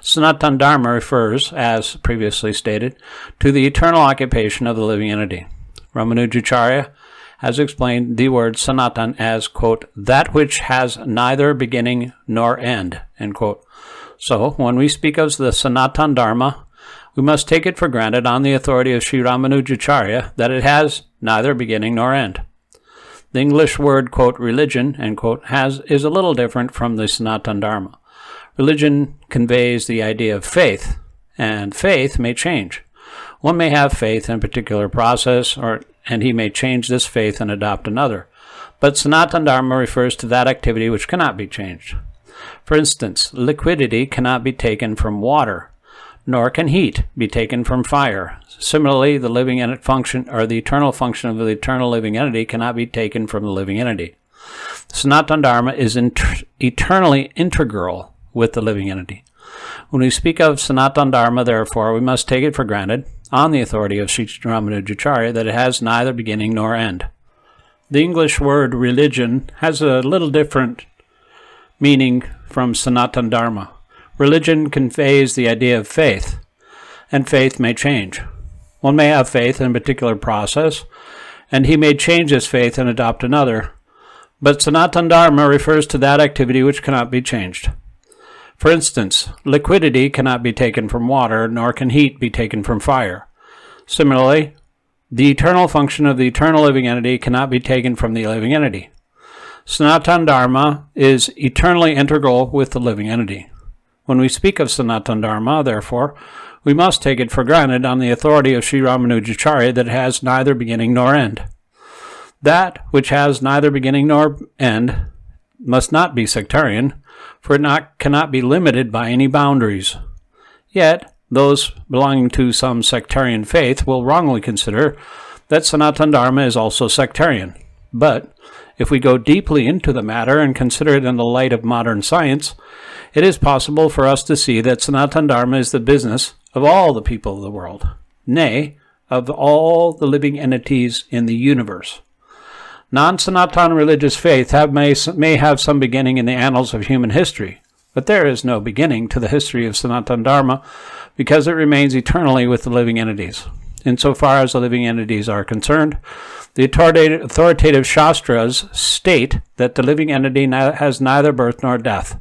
S1: Sanatan Dharma refers, as previously stated, to the eternal occupation of the living entity. Ramanujacharya has explained the word Sanatan as, quote, that which has neither beginning nor end, end quote. So, when we speak of the Sanatana Dharma, we must take it for granted on the authority of Sri Ramanujacharya that it has neither beginning nor end. The English word, quote, religion, end quote, is a little different from the Sanatana Dharma. Religion conveys the idea of faith, and faith may change. One may have faith in a particular process, and he may change this faith and adopt another. But Sanatana Dharma refers to that activity which cannot be changed. For instance, liquidity cannot be taken from water, nor can heat be taken from fire. Similarly, the living entity function, or the eternal function of the eternal living entity, cannot be taken from the living entity. Sanatana Dharma is eternally integral with the living entity. When we speak of Sanatana Dharma, therefore, we must take it for granted, on the authority of Sri Ramanujacharya, that it has neither beginning nor end. The English word religion has a little different meaning from Sanatana Dharma. Religion conveys the idea of faith, and faith may change. One may have faith in a particular process, and he may change his faith and adopt another. But Sanatana Dharma refers to that activity which cannot be changed. For instance, liquidity cannot be taken from water, nor can heat be taken from fire. Similarly, the eternal function of the eternal living entity cannot be taken from the living entity. Sanatana Dharma is eternally integral with the living entity. When we speak of Sanatana Dharma, therefore, we must take it for granted on the authority of Sri Ramanujacharya that it has neither beginning nor end. That which has neither beginning nor end must not be sectarian, for it cannot be limited by any boundaries. Yet, those belonging to some sectarian faith will wrongly consider that Sanatana Dharma is also sectarian. But, if we go deeply into the matter and consider it in the light of modern science, it is possible for us to see that Sanatana Dharma is the business of all the people of the world, nay, of all the living entities in the universe. Non-Sanatana religious faith may have some beginning in the annals of human history, but there is no beginning to the history of Sanatana Dharma because it remains eternally with the living entities. Insofar as the living entities are concerned, the authoritative Shastras state that the living entity has neither birth nor death.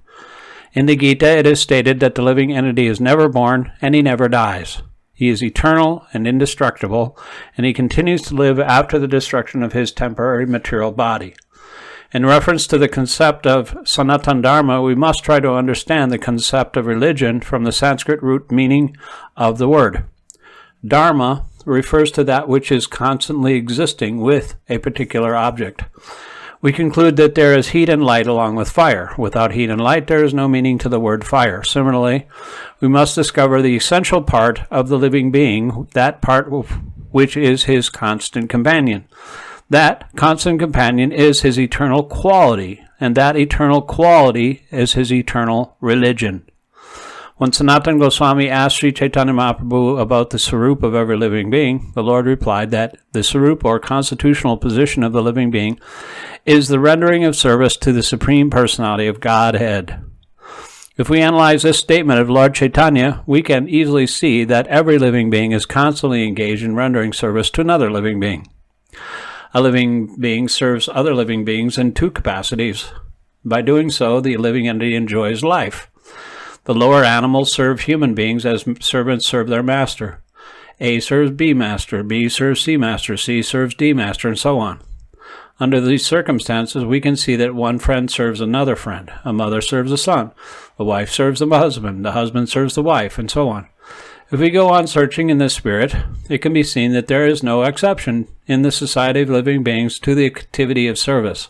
S1: In the Gita, it is stated that the living entity is never born and he never dies. He is eternal and indestructible, and he continues to live after the destruction of his temporary material body. In reference to the concept of Sanatana Dharma, we must try to understand the concept of religion from the Sanskrit root meaning of the word. Dharma refers to that which is constantly existing with a particular object. We conclude that there is heat and light along with fire. Without heat and light, there is no meaning to the word fire. Similarly, we must discover the essential part of the living being, that part which is his constant companion. That constant companion is his eternal quality, and that eternal quality is his eternal religion. When Sanatana Goswami asked Sri Chaitanya Mahaprabhu about the Sarup of every living being, the Lord replied that the Sarup, or constitutional position of the living being, is the rendering of service to the Supreme Personality of Godhead. If we analyze this statement of Lord Chaitanya, we can easily see that every living being is constantly engaged in rendering service to another living being. A living being serves other living beings in two capacities. By doing so, the living entity enjoys life. The lower animals serve human beings as servants serve their master. A serves B master, B serves C master, C serves D master, and so on. Under these circumstances, we can see that one friend serves another friend, a mother serves a son, a wife serves the husband serves the wife, and so on. If we go on searching in this spirit, it can be seen that there is no exception in the society of living beings to the activity of service.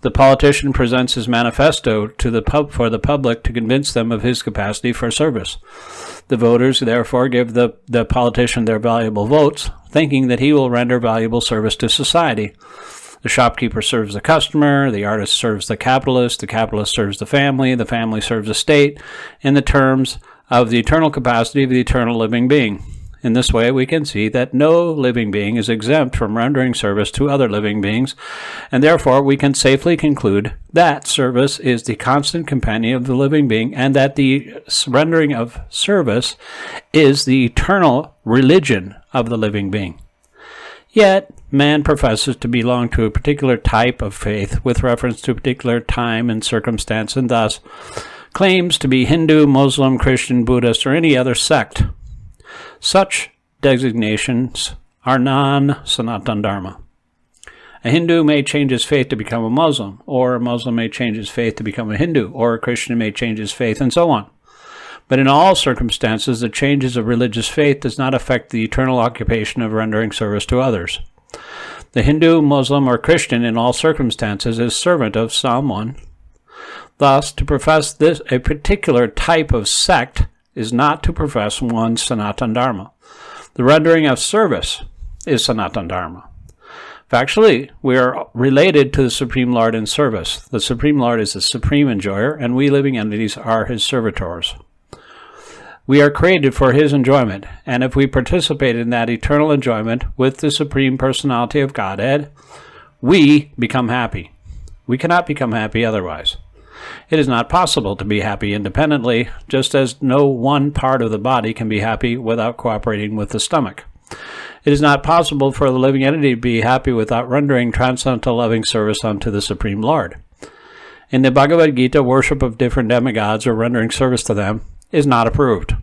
S1: The politician presents his manifesto for the public to convince them of his capacity for service. The voters therefore give the politician their valuable votes, thinking that he will render valuable service to society. The shopkeeper serves the customer, the artist serves the capitalist serves the family serves the state, in the terms of the eternal capacity of the eternal living being. In this way, we can see that no living being is exempt from rendering service to other living beings, and therefore we can safely conclude that service is the constant companion of the living being, and that the rendering of service is the eternal religion of the living being. Yet, man professes to belong to a particular type of faith with reference to a particular time and circumstance, and thus claims to be Hindu, Muslim, Christian, Buddhist, or any other sect. Such designations are non-Sanatana Dharma. A Hindu may change his faith to become a Muslim, or a Muslim may change his faith to become a Hindu, or a Christian may change his faith, and so on. But in all circumstances, the changes of religious faith does not affect the eternal occupation of rendering service to others. The Hindu, Muslim, or Christian in all circumstances is servant of someone. Thus, to profess a particular type of sect is not to profess one Sanatana Dharma. The rendering of service is Sanatana Dharma. Factually, we are related to the Supreme Lord in service. The Supreme Lord is the supreme enjoyer, and we living entities are his servitors. We are created for his enjoyment, and if we participate in that eternal enjoyment with the Supreme Personality of Godhead, we become happy. We cannot become happy otherwise. It is not possible to be happy independently, just as no one part of the body can be happy without cooperating with the stomach. It is not possible for the living entity to be happy without rendering transcendental loving service unto the Supreme Lord. In the Bhagavad Gita, worship of different demigods or rendering service to them is not approved.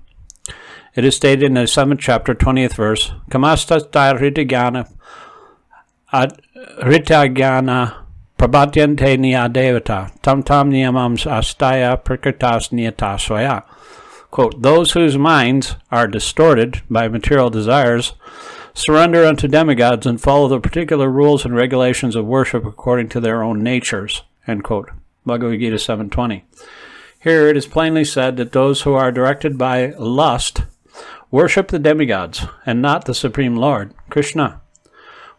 S1: It is stated in the 7th chapter, 20th verse, Kamastastai Ritagyana Prabhatyante Niya Devata Tam Tam Niyamam Astaya Prakritas Niyata Swaya. Quote, those whose minds are distorted by material desires surrender unto demigods and follow the particular rules and regulations of worship according to their own natures. End quote. Bhagavad Gita 7:20. Here it is plainly said that those who are directed by lust worship the demigods and not the Supreme Lord, Krishna.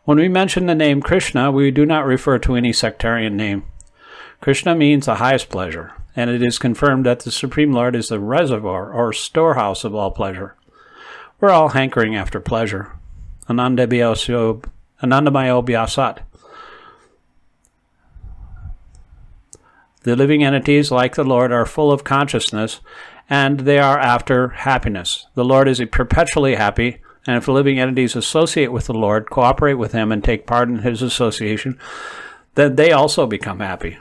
S1: When we mention the name Krishna, we do not refer to any sectarian name. Krishna means the highest pleasure, and it is confirmed that the Supreme Lord is the reservoir or storehouse of all pleasure. We're all hankering after pleasure. Anandamayo Bhyasat. The living entities, like the Lord, are full of consciousness, and they are after happiness. The Lord is perpetually happy, and if living entities associate with the Lord, cooperate with him, and take part in his association, then they also become happy.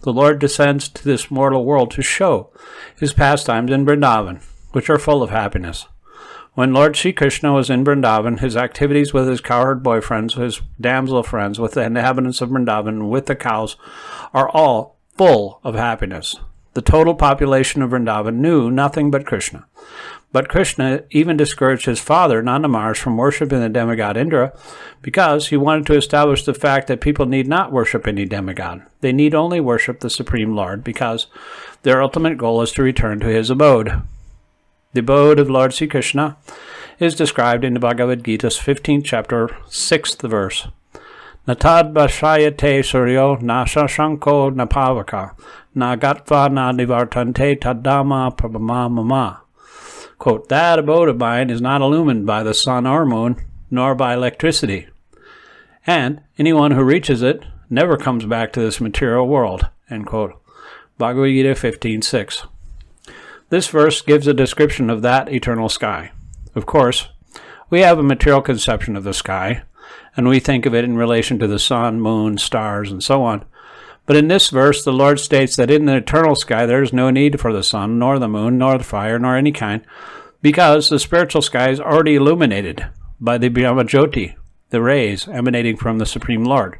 S1: The Lord descends to this mortal world to show his pastimes in Vrindavan, which are full of happiness. When Lord Sri Krishna was in Vrindavan, his activities with his cowherd boyfriends, his damsel friends, with the inhabitants of Vrindavan, and with the cows, are all full of happiness. The total population of Vrindavan knew nothing but Krishna. But Krishna even discouraged his father, Nanda Maharaj, from worshiping the demigod Indra because he wanted to establish the fact that people need not worship any demigod. They need only worship the Supreme Lord because their ultimate goal is to return to his abode. The abode of Lord Sri Krishna is described in the Bhagavad Gita's 15th chapter, 6th verse. Natad bashayate suryo na shashanko na pavaka na gatva na nivartante tadama prabhama mama. Quote, that abode of mine is not illumined by the sun or moon, nor by electricity. And anyone who reaches it never comes back to this material world. End quote. Bhagavad Gita 15:6. This verse gives a description of that eternal sky. Of course, we have a material conception of the sky, and we think of it in relation to the sun, moon, stars, and so on. But in this verse, the Lord states that in the eternal sky there is no need for the sun, nor the moon, nor the fire, nor any kind, because the spiritual sky is already illuminated by the Brahmajyoti, the rays emanating from the Supreme Lord.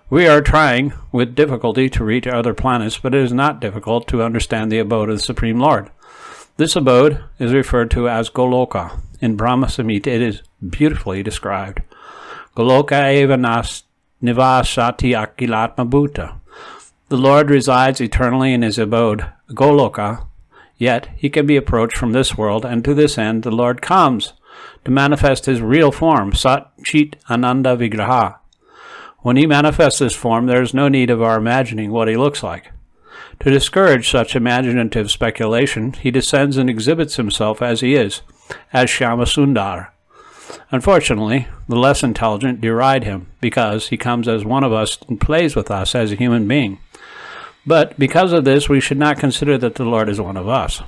S1: We are trying, with difficulty, to reach other planets, but it is not difficult to understand the abode of the Supreme Lord. This abode is referred to as Goloka. In Brahma Samhita, it is beautifully described. Goloka eva nivasati akilatma bhuta. The Lord resides eternally in his abode, Goloka, yet he can be approached from this world, and to this end the Lord comes to manifest his real form, Sat Chit Ananda Vigraha. When he manifests this form, there is no need of our imagining what he looks like. To discourage such imaginative speculation, he descends and exhibits himself as he is, as Shyamasundar. Unfortunately, the less intelligent deride him, because he comes as one of us and plays with us as a human being. But because of this, we should not consider that the Lord is one of us.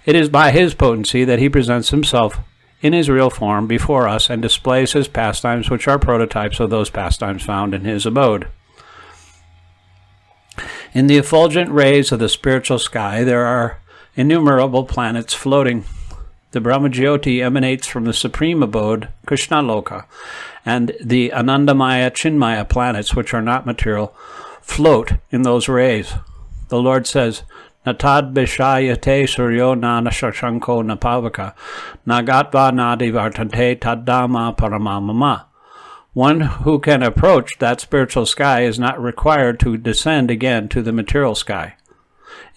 S1: It is by his potency that he presents himself in his real form before us and displays his pastimes, which are prototypes of those pastimes found in his abode. In the effulgent rays of the spiritual sky, there are innumerable planets floating. The Brahmajyoti emanates from the supreme abode, Krishna Loka, and the Anandamaya Chinmaya planets, which are not material, float in those rays. The Lord says, Natad Bishayate Suryo Nana Shashanko Napavaka Nagatva Nadi Vartante Tadama Paramamama. One who can approach that spiritual sky is not required to descend again to the material sky.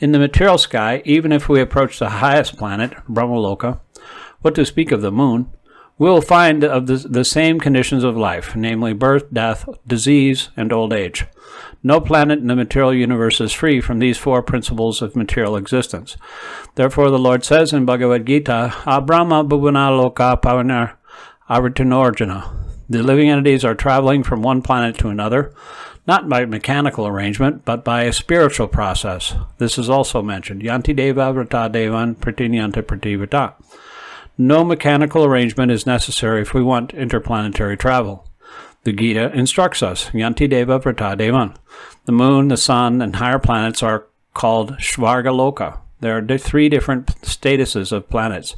S1: In the material sky, even if we approach the highest planet, Brahmaloka, what to speak of the moon, we will find of the same conditions of life, namely birth, death, disease, and old age. No planet in the material universe is free from these four principles of material existence. Therefore, the Lord says in Bhagavad Gita, Abrahma Bhuvana Loka Pavanar Avritanarjuna. The living entities are traveling from one planet to another, not by mechanical arrangement, but by a spiritual process. This is also mentioned. Yanti Deva Vrata Devan Pratinyanta Prativata. No mechanical arrangement is necessary if we want interplanetary travel. The Gita instructs us, Yanti Deva Vrata Devan. The moon, the sun, and higher planets are called Shvargaloka. There are three different statuses of planets,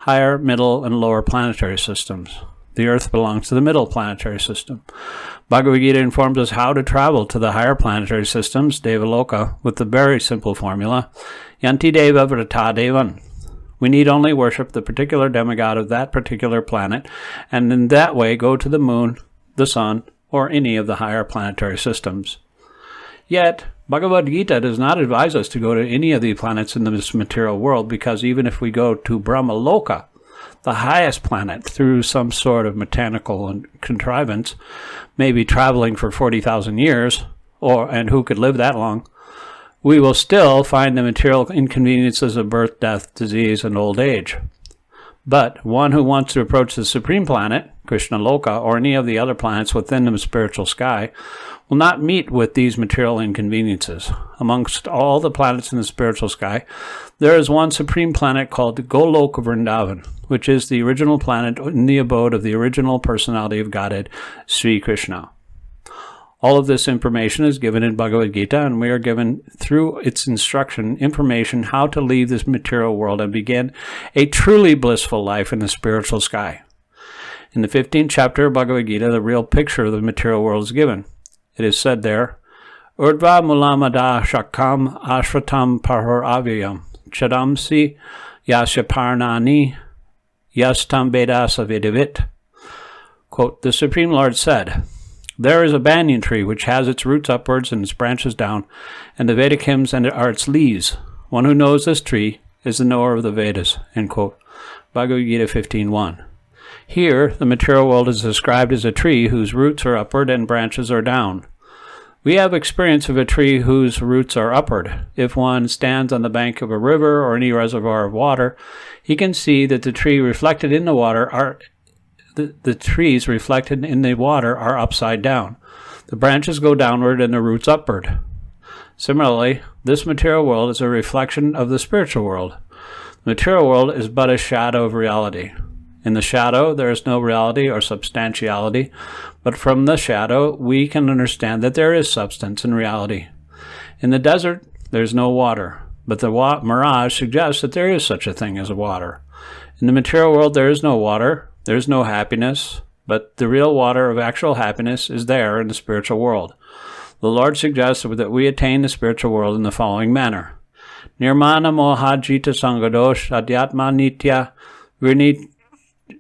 S1: higher, middle, and lower planetary systems. The Earth belongs to the middle planetary system. Bhagavad Gita informs us how to travel to the higher planetary systems, Devaloka, with the very simple formula, Yanti Deva Vrata Devan. We need only worship the particular demigod of that particular planet, and in that way go to the moon, the sun, or any of the higher planetary systems. Yet, Bhagavad Gita does not advise us to go to any of the planets in this material world, because even if we go to Brahmaloka, the highest planet, through some sort of mechanical contrivance, maybe traveling for 40,000 years, and who could live that long, we will still find the material inconveniences of birth, death, disease, and old age. But one who wants to approach the supreme planet, Krishna Loka, or any of the other planets within the spiritual sky, will not meet with these material inconveniences. Amongst all the planets in the spiritual sky, there is one supreme planet called Goloka Vrindavan, which is the original planet in the abode of the original personality of Godhead, Sri Krishna. All of this information is given in Bhagavad Gita, and we are given, through its instruction, information how to leave this material world and begin a truly blissful life in the spiritual sky. In the 15th chapter of Bhagavad Gita, the real picture of the material world is given. It is said there, Urdva mulamada shakam ashratam parhor avyam chadamsi yasyaparnani yastam vedasa vidivit. Quote, the Supreme Lord said, there is a banyan tree which has its roots upwards and its branches down, and the Vedic hymns are its leaves. One who knows this tree is the knower of the Vedas. End quote. Bhagavad Gita 15.1. Here, the material world is described as a tree whose roots are upward and branches are down. We have experience of a tree whose roots are upward. If one stands on the bank of a river or any reservoir of water, he can see that the tree reflected in the water the trees reflected in the water are upside down. The branches go downward and the roots upward. Similarly, this material world is a reflection of the spiritual world. The material world is but a shadow of reality. In the shadow, there is no reality or substantiality, but from the shadow, we can understand that there is substance and reality. In the desert, there is no water, but the mirage suggests that there is such a thing as water. In the material world, there is no water, there is no happiness, but the real water of actual happiness is there in the spiritual world. The Lord suggests that we attain the spiritual world in the following manner. Nirmana moha jita sangadosh adhyatma nitya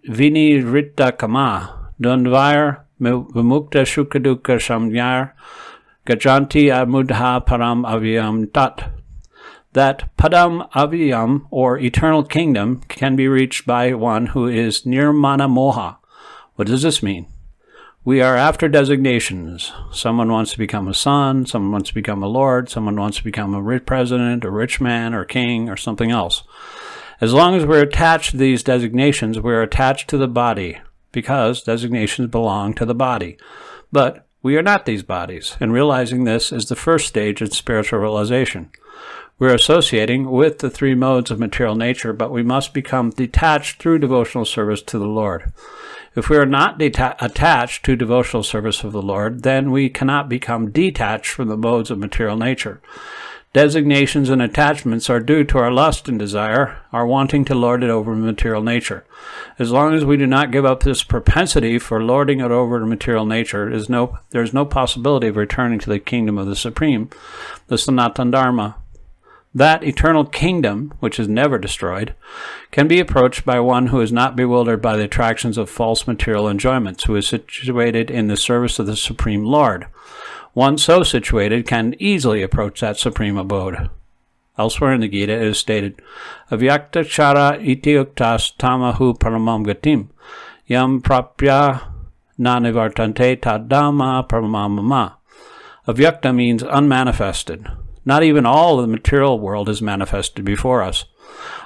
S1: vinirita kama dundvair vimukta shukadukha samyar gajanti amudha param avyam tat. That padam avyam, or eternal kingdom, can be reached by one who is nirmana moha. What does this mean? We are after designations. Someone wants to become a son, someone wants to become a lord, someone wants to become a rich president, a rich man, or king, or something else. As long as we're attached to these designations, we're attached to the body, because designations belong to the body. But we are not these bodies, and realizing this is the first stage in spiritual realization. We're associating with the three modes of material nature, but we must become detached through devotional service to the Lord. If we are not attached to devotional service of the Lord, then we cannot become detached from the modes of material nature. Designations and attachments are due to our lust and desire, our wanting to lord it over material nature. As long as we do not give up this propensity for lording it over material nature, there is no possibility of returning to the kingdom of the Supreme, the Sanatana Dharma. That eternal kingdom, which is never destroyed, can be approached by one who is not bewildered by the attractions of false material enjoyments, who is situated in the service of the Supreme Lord. One so situated can easily approach that supreme abode. Elsewhere in the Gita it is stated, Avyakta chara iti uktas tamahu paramam gatim, yam prapya nanivartante tadama paramamama. Avyakta means unmanifested. Not even all of the material world is manifested before us.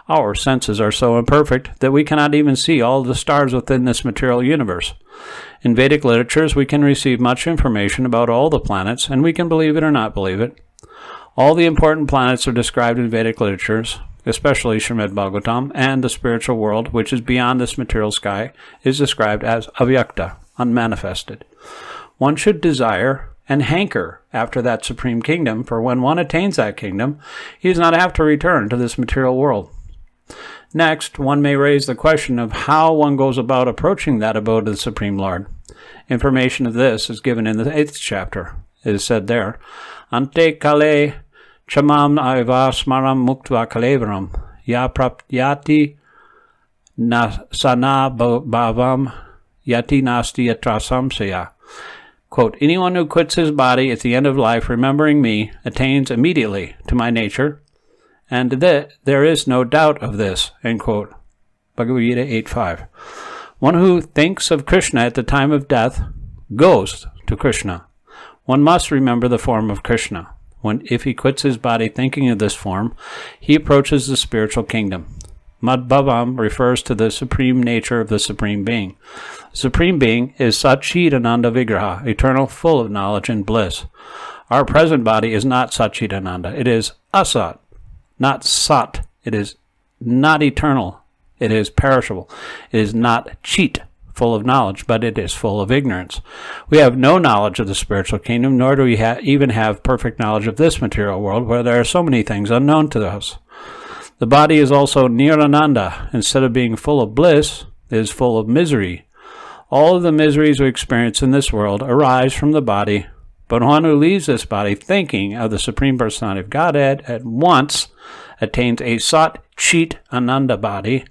S1: Our senses are so imperfect that we cannot even see all the stars within this material universe. In Vedic literatures, we can receive much information about all the planets, and we can believe it or not believe it. All the important planets are described in Vedic literatures, especially Srimad Bhagavatam, and the spiritual world, which is beyond this material sky, is described as avyakta, unmanifested. One should desire and hanker after that supreme kingdom, for when one attains that kingdom, he does not have to return to this material world. Next, one may raise the question of how one goes about approaching that abode of the Supreme Lord. Information of this is given in the 8th chapter. It is said there, Ante kale chamam aiva smaram muktva kalevaram ya prapyati sana bhavam yati nasti atrasamsaya. Quote, anyone who quits his body at the end of life, remembering me, attains immediately to my nature, and that there is no doubt of this, end quote. Bhagavad Gita 8.5. One who thinks of Krishna at the time of death goes to Krishna. One must remember the form of Krishna. If he quits his body thinking of this form, he approaches the spiritual kingdom. Madbhavam refers to the supreme nature of the Supreme Being. The Supreme Being is Satchidananda Vigraha, eternal, full of knowledge and bliss. Our present body is not Satchidananda. It is Asat, not Sat. It is not eternal. It is perishable. It is not Chit, full of knowledge, but it is full of ignorance. We have no knowledge of the spiritual kingdom, nor do we even have perfect knowledge of this material world, where there are so many things unknown to us. The body is also Nirananda. Instead of being full of bliss, it is full of misery. All of the miseries we experience in this world arise from the body, but one who leaves this body thinking of the Supreme Personality of Godhead at once attains a Sat Chit Ananda body,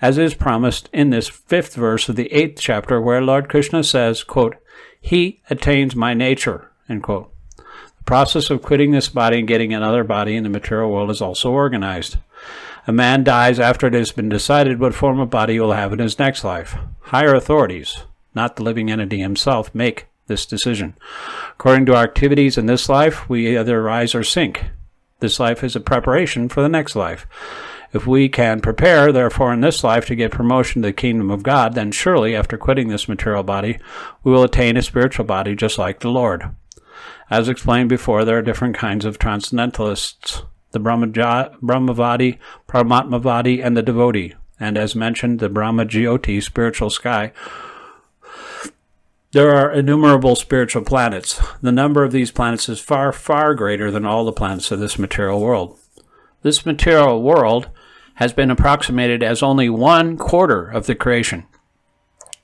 S1: as is promised in this 5th verse of the 8th chapter, where Lord Krishna says, quote, he attains my nature, end quote. The process of quitting this body and getting another body in the material world is also organized. A man dies after it has been decided what form of body he will have in his next life. Higher authorities, not the living entity himself, make this decision. According to our activities in this life, we either rise or sink. This life is a preparation for the next life. If we can prepare, therefore, in this life to get promotion to the kingdom of God, then surely, after quitting this material body, we will attain a spiritual body just like the Lord. As explained before, there are different kinds of transcendentalists, the Brahmavadi, Paramatmavadi, and the devotee. And as mentioned, the Brahma-Jyoti, spiritual sky. There are innumerable spiritual planets. The number of these planets is far, far greater than all the planets of this material world. This material world has been approximated as only 1/4 of the creation.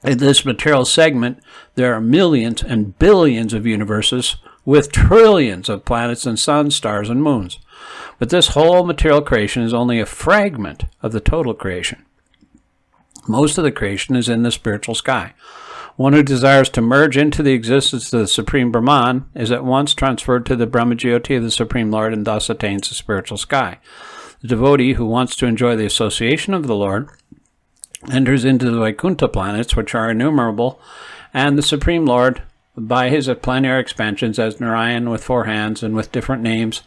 S1: In this material segment, there are millions and billions of universes with trillions of planets and suns, stars, and moons. But this whole material creation is only a fragment of the total creation. Most of the creation is in the spiritual sky. One who desires to merge into the existence of the Supreme Brahman is at once transferred to the Brahma-Jyoti of the Supreme Lord and thus attains the spiritual sky. The devotee who wants to enjoy the association of the Lord enters into the Vaikuntha planets, which are innumerable, and the Supreme Lord, by his plenary expansions as Narayan with 4 hands and with different names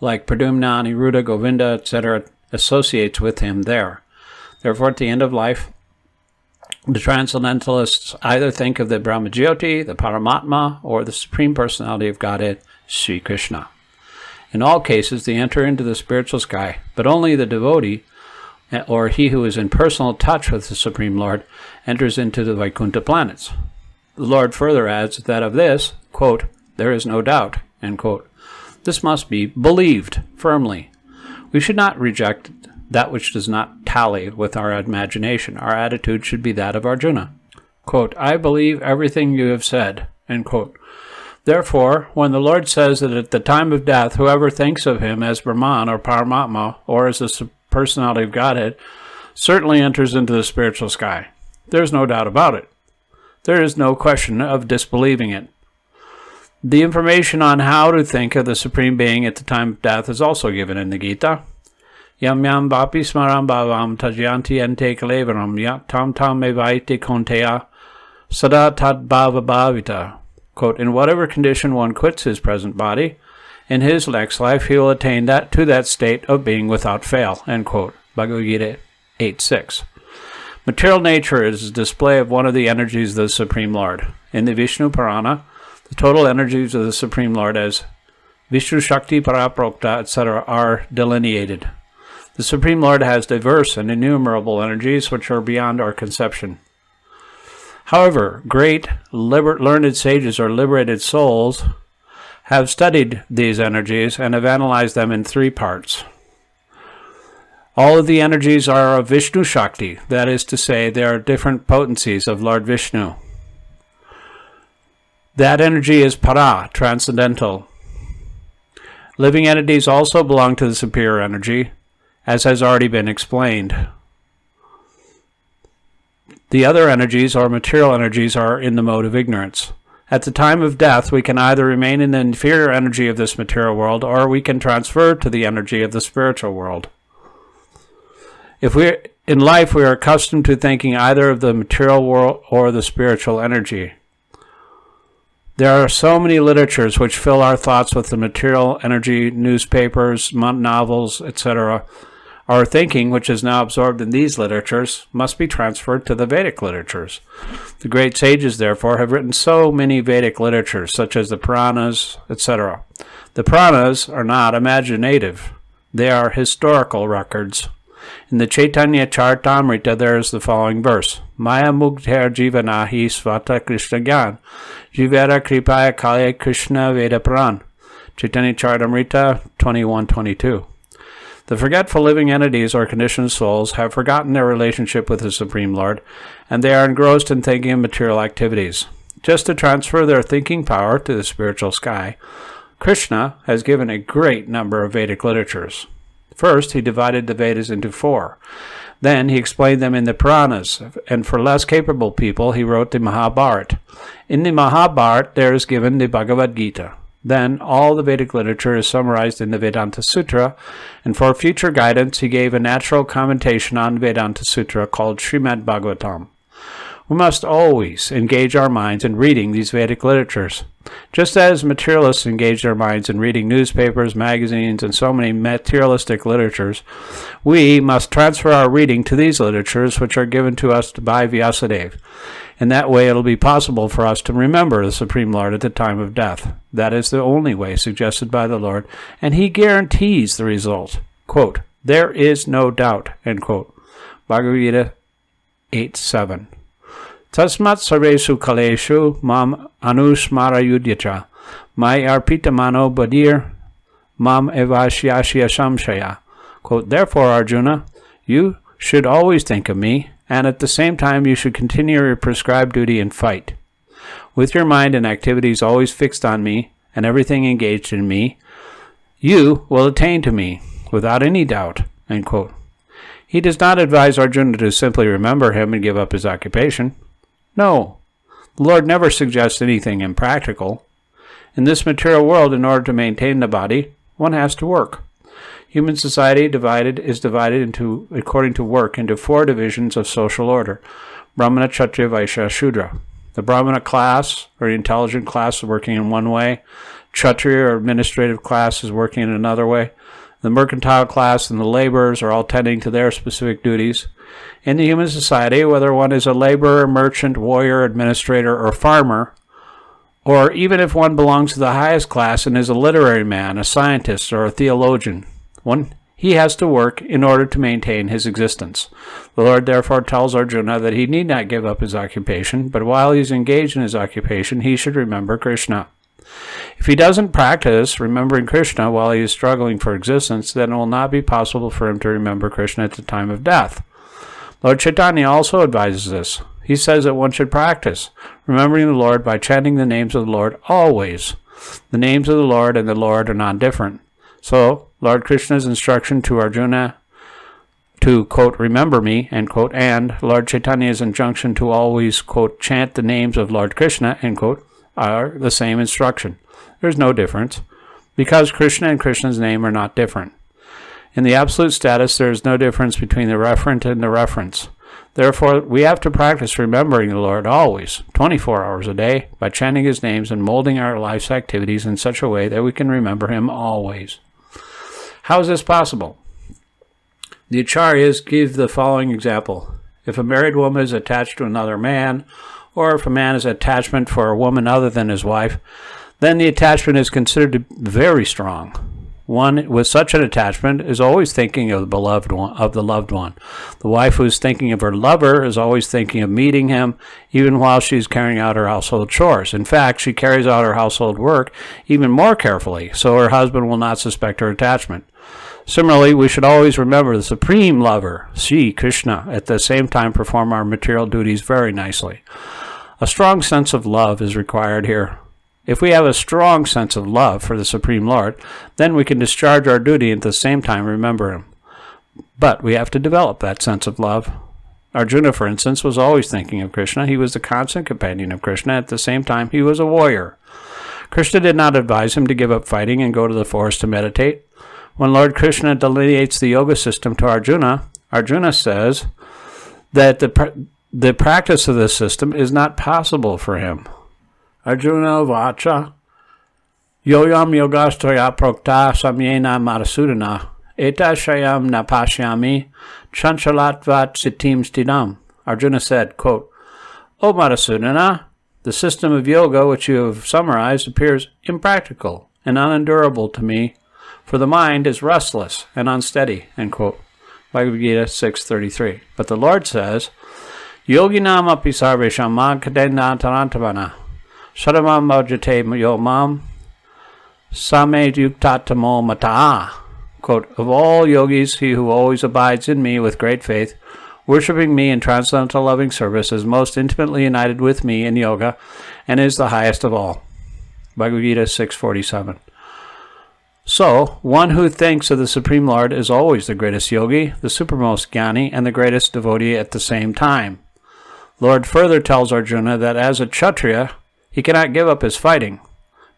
S1: like Pradumna, Aniruddha, Govinda, etc., associates with him there. Therefore, at the end of life, the Transcendentalists either think of the Brahma-Jyoti, the Paramatma, or the Supreme Personality of Godhead, Sri Krishna. In all cases, they enter into the spiritual sky, but only the devotee, or he who is in personal touch with the Supreme Lord, enters into the Vaikuntha planets. The Lord further adds that of this, quote, there is no doubt, end quote. This must be believed firmly. We should not reject that which does not tally with our imagination. Our attitude should be that of Arjuna. Quote, I believe everything you have said, end quote. Therefore, when the Lord says that at the time of death, whoever thinks of him as Brahman or Paramatma, or as the personality of Godhead, certainly enters into the spiritual sky. There is no doubt about it. There is no question of disbelieving it. The information on how to think of the Supreme Being at the time of death is also given in the Gita. Yam yam vapi smaram bhavam tajyanti ante kalevaram yat tam tam evaite konteya sada tat bhava bhavita. Quote, in whatever condition one quits his present body, in his next life he will attain to that state of being without fail. End quote. Bhagavad Gita 8.6. Material nature is a display of one of the energies of the Supreme Lord. In the Vishnu Purana, the total energies of the Supreme Lord as Vishnu Shakti Paraprokta, etc. are delineated. The Supreme Lord has diverse and innumerable energies which are beyond our conception. However, great learned sages or liberated souls have studied these energies and have analyzed them in three parts. All of the energies are of Vishnu Shakti, that is to say, they are different potencies of Lord Vishnu. That energy is para, transcendental. Living entities also belong to the superior energy, as has already been explained. The other energies, or material energies, are in the mode of ignorance. At the time of death, we can either remain in the inferior energy of this material world, or we can transfer to the energy of the spiritual world. In life, we are accustomed to thinking either of the material world or the spiritual energy. There are so many literatures which fill our thoughts with the material energy, newspapers, novels, etc. Our thinking, which is now absorbed in these literatures, must be transferred to the Vedic literatures. The great sages, therefore, have written so many Vedic literatures, such as the Puranas, etc. The Puranas are not imaginative. They are historical records. In the Chaitanya Charitamrita, there is the following verse. Maya mugdher jivanahi svata Krishna gyan, jivera kripaya kalya Krishna veda puran. Chaitanya Charitamrita 21:22. The forgetful living entities or conditioned souls have forgotten their relationship with the Supreme Lord, and they are engrossed in thinking of material activities. Just to transfer their thinking power to the spiritual sky, Krishna has given a great number of Vedic literatures. First, he divided the Vedas into 4. Then he explained them in the Puranas, and for less capable people, he wrote the Mahabharata. In the Mahabharata, there is given the Bhagavad Gita. Then, all the Vedic literature is summarized in the Vedanta Sutra, and for future guidance, he gave a natural commentation on Vedanta Sutra called Srimad Bhagavatam. We must always engage our minds in reading these Vedic literatures. Just as materialists engage their minds in reading newspapers, magazines, and so many materialistic literatures, we must transfer our reading to these literatures which are given to us by Vyasadeva. In that way, it will be possible for us to remember the Supreme Lord at the time of death. That is the only way suggested by the Lord, and he guarantees the result. Quote, there is no doubt, end quote. Bhagavad Gita 8.7. Tasmat sarvesu kaleshu mam anusmara yudyacha, mai arpitamano badir mam evashyashya samshaya. Quote, therefore, Arjuna, you should always think of me, and at the same time you should continue your prescribed duty and fight. With your mind and activities always fixed on me, and everything engaged in me, you will attain to me, without any doubt. End quote. He does not advise Arjuna to simply remember him and give up his occupation. No, the Lord never suggests anything impractical. In this material world, in order to maintain the body, one has to work. Human society is divided into, according to work, into 4 divisions of social order: Brahmana, Kshatriya, Vaishya, Shudra. The Brahmana class, or the intelligent class, is working in one way. Kshatriya, or administrative class, is working in another way. The mercantile class and the laborers are all tending to their specific duties. In the human society, whether one is a laborer, merchant, warrior, administrator, or farmer, Or even if one belongs to the highest class and is a literary man, a scientist, or a theologian, he has to work in order to maintain his existence. The Lord therefore tells Arjuna that he need not give up his occupation, but while he is engaged in his occupation, he should remember Krishna. If he doesn't practice remembering Krishna while he is struggling for existence, then it will not be possible for him to remember Krishna at the time of death. Lord Chaitanya also advises this. He says that one should practice remembering the Lord by chanting the names of the Lord always. The names of the Lord and the Lord are not different. So, Lord Krishna's instruction to Arjuna to, quote, remember me, end quote, and Lord Chaitanya's injunction to always, quote, chant the names of Lord Krishna, end quote, are the same instruction. There's no difference, because Krishna and Krishna's name are not different. In the absolute status, there is no difference between the referent and the reference. Therefore, we have to practice remembering the Lord always, 24 hours a day, by chanting his names and molding our life's activities in such a way that we can remember him always. How is this possible? The Acharyas give the following example. If a married woman is attached to another man, or if a man is attachment for a woman other than his wife, then the attachment is considered to be very strong. One with such an attachment is always thinking of the loved one. The wife who is thinking of her lover is always thinking of meeting him, even while she is carrying out her household chores. In fact, she carries out her household work even more carefully, so her husband will not suspect her attachment. Similarly, we should always remember the supreme lover, Sri Krishna, at the same time perform our material duties very nicely. A strong sense of love is required here. If we have a strong sense of love for the Supreme Lord, then we can discharge our duty and at the same time remember him. But we have to develop that sense of love. Arjuna, for instance, was always thinking of Krishna. He was the constant companion of Krishna. At the same time, he was a warrior. Krishna did not advise him to give up fighting and go to the forest to meditate. When Lord Krishna delineates the yoga system to Arjuna, Arjuna says that the practice of this system is not possible for him. Arjuna vacha yoyam yogastoya prokta samyena marasudana eta shayam napashyami chanchalatvat sitim stidam. Arjuna said, quote, O Madhusudana, the system of yoga which you have summarized appears impractical and unendurable to me, for the mind is restless and unsteady, end quote. Bhagavad Gita 6.33. But the Lord says, Yoginam api sarvesham magkadena tarantavana Sadamam bhajate yo mam same yuktatamo mata. Quote, of all yogis, he who always abides in me with great faith, worshipping me in transcendental loving service, is most intimately united with me in yoga and is the highest of all. Bhagavad Gita 6.47. So, one who thinks of the Supreme Lord is always the greatest yogi, the supermost jnani, and the greatest devotee at the same time. Lord further tells Arjuna that as a Kshatriya, he cannot give up his fighting.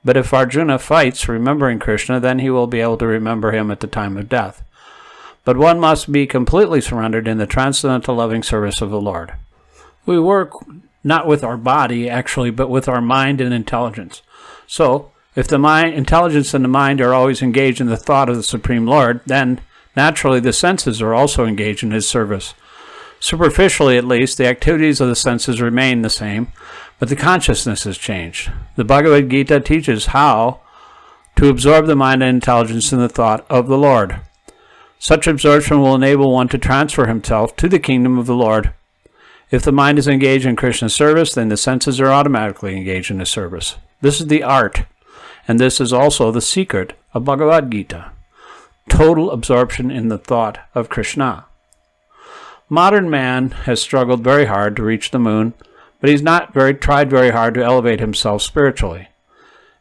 S1: But if Arjuna fights remembering Krishna, then he will be able to remember him at the time of death. But one must be completely surrendered in the transcendental loving service of the Lord. We work not with our body, actually, but with our mind and intelligence. So, if the intelligence and the mind are always engaged in the thought of the Supreme Lord, then naturally the senses are also engaged in his service. Superficially, at least, the activities of the senses remain the same, but the consciousness has changed. The Bhagavad Gita teaches how to absorb the mind and intelligence in the thought of the Lord. Such absorption will enable one to transfer himself to the kingdom of the Lord. If the mind is engaged in Krishna's service, then the senses are automatically engaged in his service. This is the art, and this is also the secret of Bhagavad Gita. Total absorption in the thought of Krishna. Modern man has struggled very hard to reach the moon, but he's not tried very hard to elevate himself spiritually.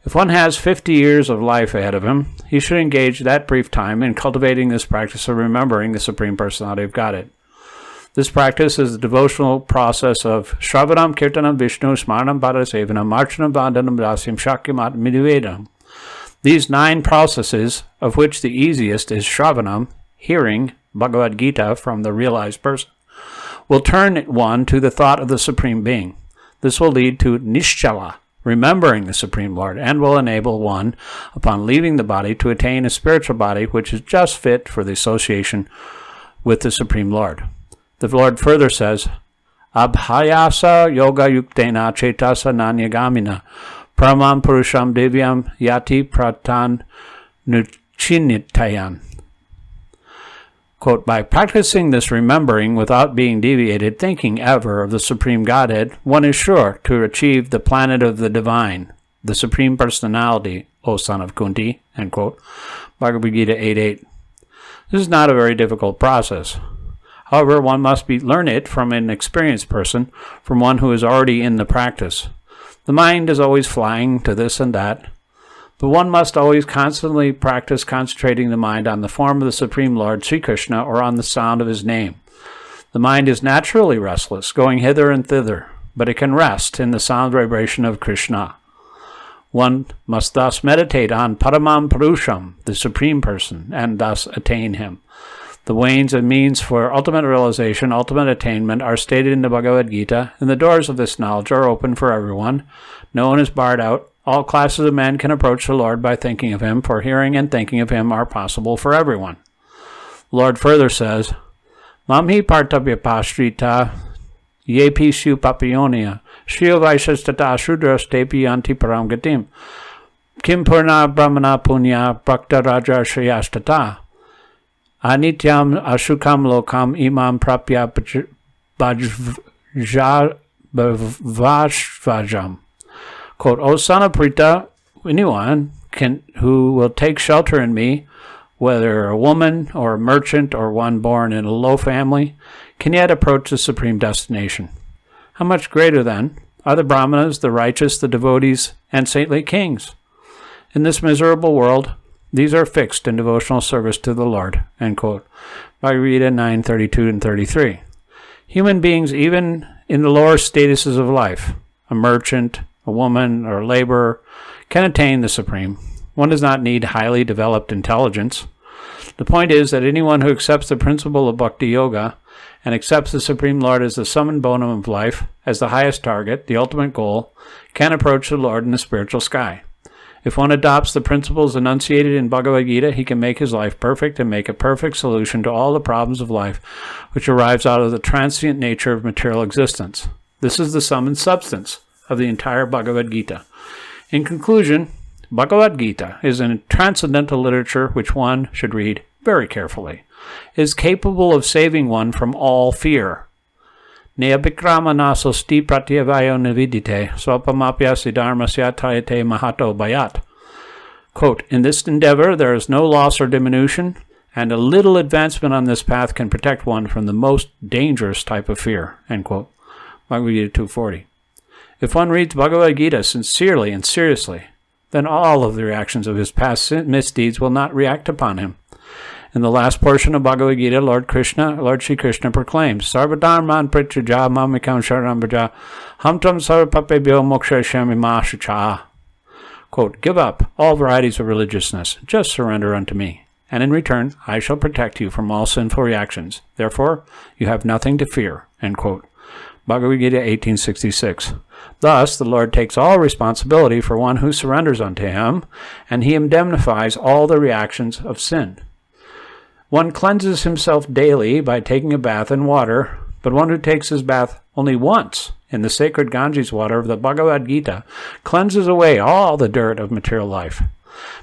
S1: If one has 50 years of life ahead of him, he should engage that brief time in cultivating this practice of remembering the Supreme Personality of Godhead. This practice is the devotional process of Shravanam, Kirtanam, Vishnu, Smaranam, Padasevanam, Marchanam, Vandanam, Dasyam, Shakyamat, Midivedam. These 9 processes, of which the easiest is Shravanam, hearing Bhagavad Gita from the realized person, will turn one to the thought of the Supreme Being. This will lead to Nishchala, remembering the Supreme Lord, and will enable one, upon leaving the body, to attain a spiritual body which is just fit for the association with the Supreme Lord. The Lord further says, Abhyasa yoga yuktena chetasa nanyagamina Paramam Purusham Devyam Yati Pratan Nuchinitayan. Quote, by practicing this remembering without being deviated, thinking ever of the Supreme Godhead, one is sure to achieve the planet of the divine, the Supreme Personality, O son of Kunti, end quote. Bhagavad Gita 8.8. This is not a very difficult process. However, one must learn it from an experienced person, from one who is already in the practice. The mind is always flying to this and that, but one must always constantly practice concentrating the mind on the form of the Supreme Lord, Sri Krishna, or on the sound of his name. The mind is naturally restless, going hither and thither, but it can rest in the sound vibration of Krishna. One must thus meditate on Paramam Purusham, the Supreme Person, and thus attain him. The ways and means for ultimate realization, ultimate attainment, are stated in the Bhagavad Gita, and the doors of this knowledge are open for everyone. No one is barred out. All classes of men can approach the Lord by thinking of him, for hearing and thinking of him are possible for everyone. The Lord further says, Mamhi partabhya pashrita yepi shu papayonia shriyo vaishas tata shudras tepi yanti param gatim kim purna brahmana punya bhakta raja shriyas tata anityam ashukam lokam imam prapya bhajvajam. Quote, O son of Prita, anyone who will take shelter in me, whether a woman or a merchant or one born in a low family, can yet approach the supreme destination. How much greater, then, are the brahmanas, the righteous, the devotees, and saintly kings? In this miserable world, these are fixed in devotional service to the Lord. End quote. Bhagavad Gita 9:32 and 33. Human beings, even in the lower statuses of life, a merchant, a woman, or a laborer, can attain the Supreme. One does not need highly developed intelligence. The point is that anyone who accepts the principle of Bhakti Yoga and accepts the Supreme Lord as the sum and bonum of life, as the highest target, the ultimate goal, can approach the Lord in the spiritual sky. If one adopts the principles enunciated in Bhagavad Gita, he can make his life perfect and make a perfect solution to all the problems of life which arise out of the transient nature of material existence. This is the sum and substance of the entire Bhagavad Gita. In conclusion, Bhagavad Gita is a transcendental literature which one should read very carefully. It is capable of saving one from all fear. Neabikrama nasosti pratyavayo nividite swapamapya siddharmasya tayate mahato bayat. Quote, in this endeavor there is no loss or diminution, and a little advancement on this path can protect one from the most dangerous type of fear. End quote. Bhagavad Gita 240. If one reads Bhagavad Gita sincerely and seriously, then all of the reactions of his past misdeeds will not react upon him. In the last portion of Bhagavad Gita, Lord Sri Krishna proclaims, Sarvadharman prityaja mamikam sharanam braja hamtam sarvapapebhyo mokshayashyami ma shucha. Quote, give up all varieties of religiousness, just surrender unto me, and in return I shall protect you from all sinful reactions. Therefore, you have nothing to fear. End quote. Bhagavad Gita 1866. Thus, the Lord takes all responsibility for one who surrenders unto him, and he indemnifies all the reactions of sin. One cleanses himself daily by taking a bath in water, but one who takes his bath only once in the sacred Ganges water of the Bhagavad Gita cleanses away all the dirt of material life.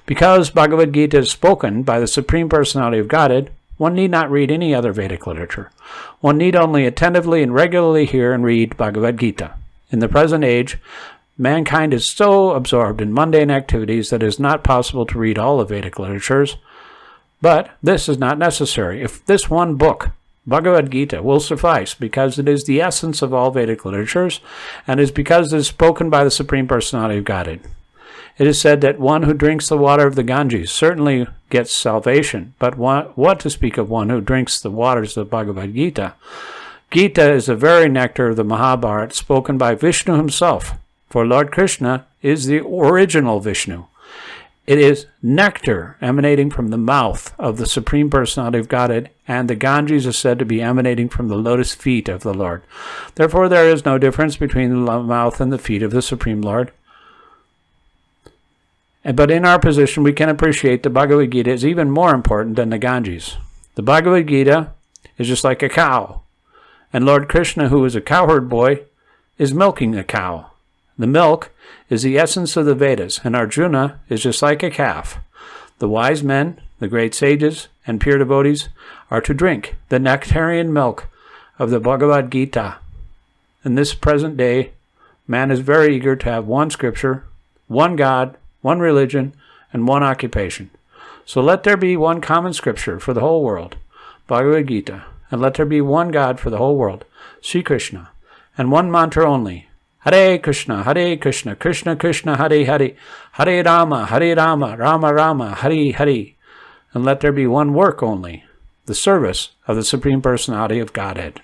S1: Because Bhagavad Gita is spoken by the Supreme Personality of Godhead, one need not read any other Vedic literature. One need only attentively and regularly hear and read Bhagavad Gita. In the present age, mankind is so absorbed in mundane activities that it is not possible to read all the Vedic literatures. But this is not necessary. If this one book, Bhagavad Gita, will suffice, because it is the essence of all Vedic literatures, and is because it is spoken by the Supreme Personality of Godhead. It is said that one who drinks the water of the Ganges certainly gets salvation, but what to speak of one who drinks the waters of Bhagavad Gita? Gita is the very nectar of the Mahabharata spoken by Vishnu himself, for Lord Krishna is the original Vishnu. It is nectar emanating from the mouth of the Supreme Personality of Godhead, and the Ganges is said to be emanating from the lotus feet of the Lord. Therefore, there is no difference between the mouth and the feet of the Supreme Lord. But in our position, we can appreciate the Bhagavad Gita is even more important than the Ganges. The Bhagavad Gita is just like a cow, and Lord Krishna, who is a cowherd boy, is milking the cow. The milk is the essence of the Vedas, and Arjuna is just like a calf. The wise men, the great sages, and pure devotees are to drink the nectarian milk of the Bhagavad Gita. In this present day, man is very eager to have one scripture, one God, one religion, and one occupation. So let there be one common scripture for the whole world, Bhagavad Gita, and let there be one God for the whole world, Sri Krishna, and one mantra only, Hare Krishna, Krishna Krishna, Hare Hare, Hare Rama, Rama Rama, Hare Hare. And let there be one work only, the service of the Supreme Personality of Godhead.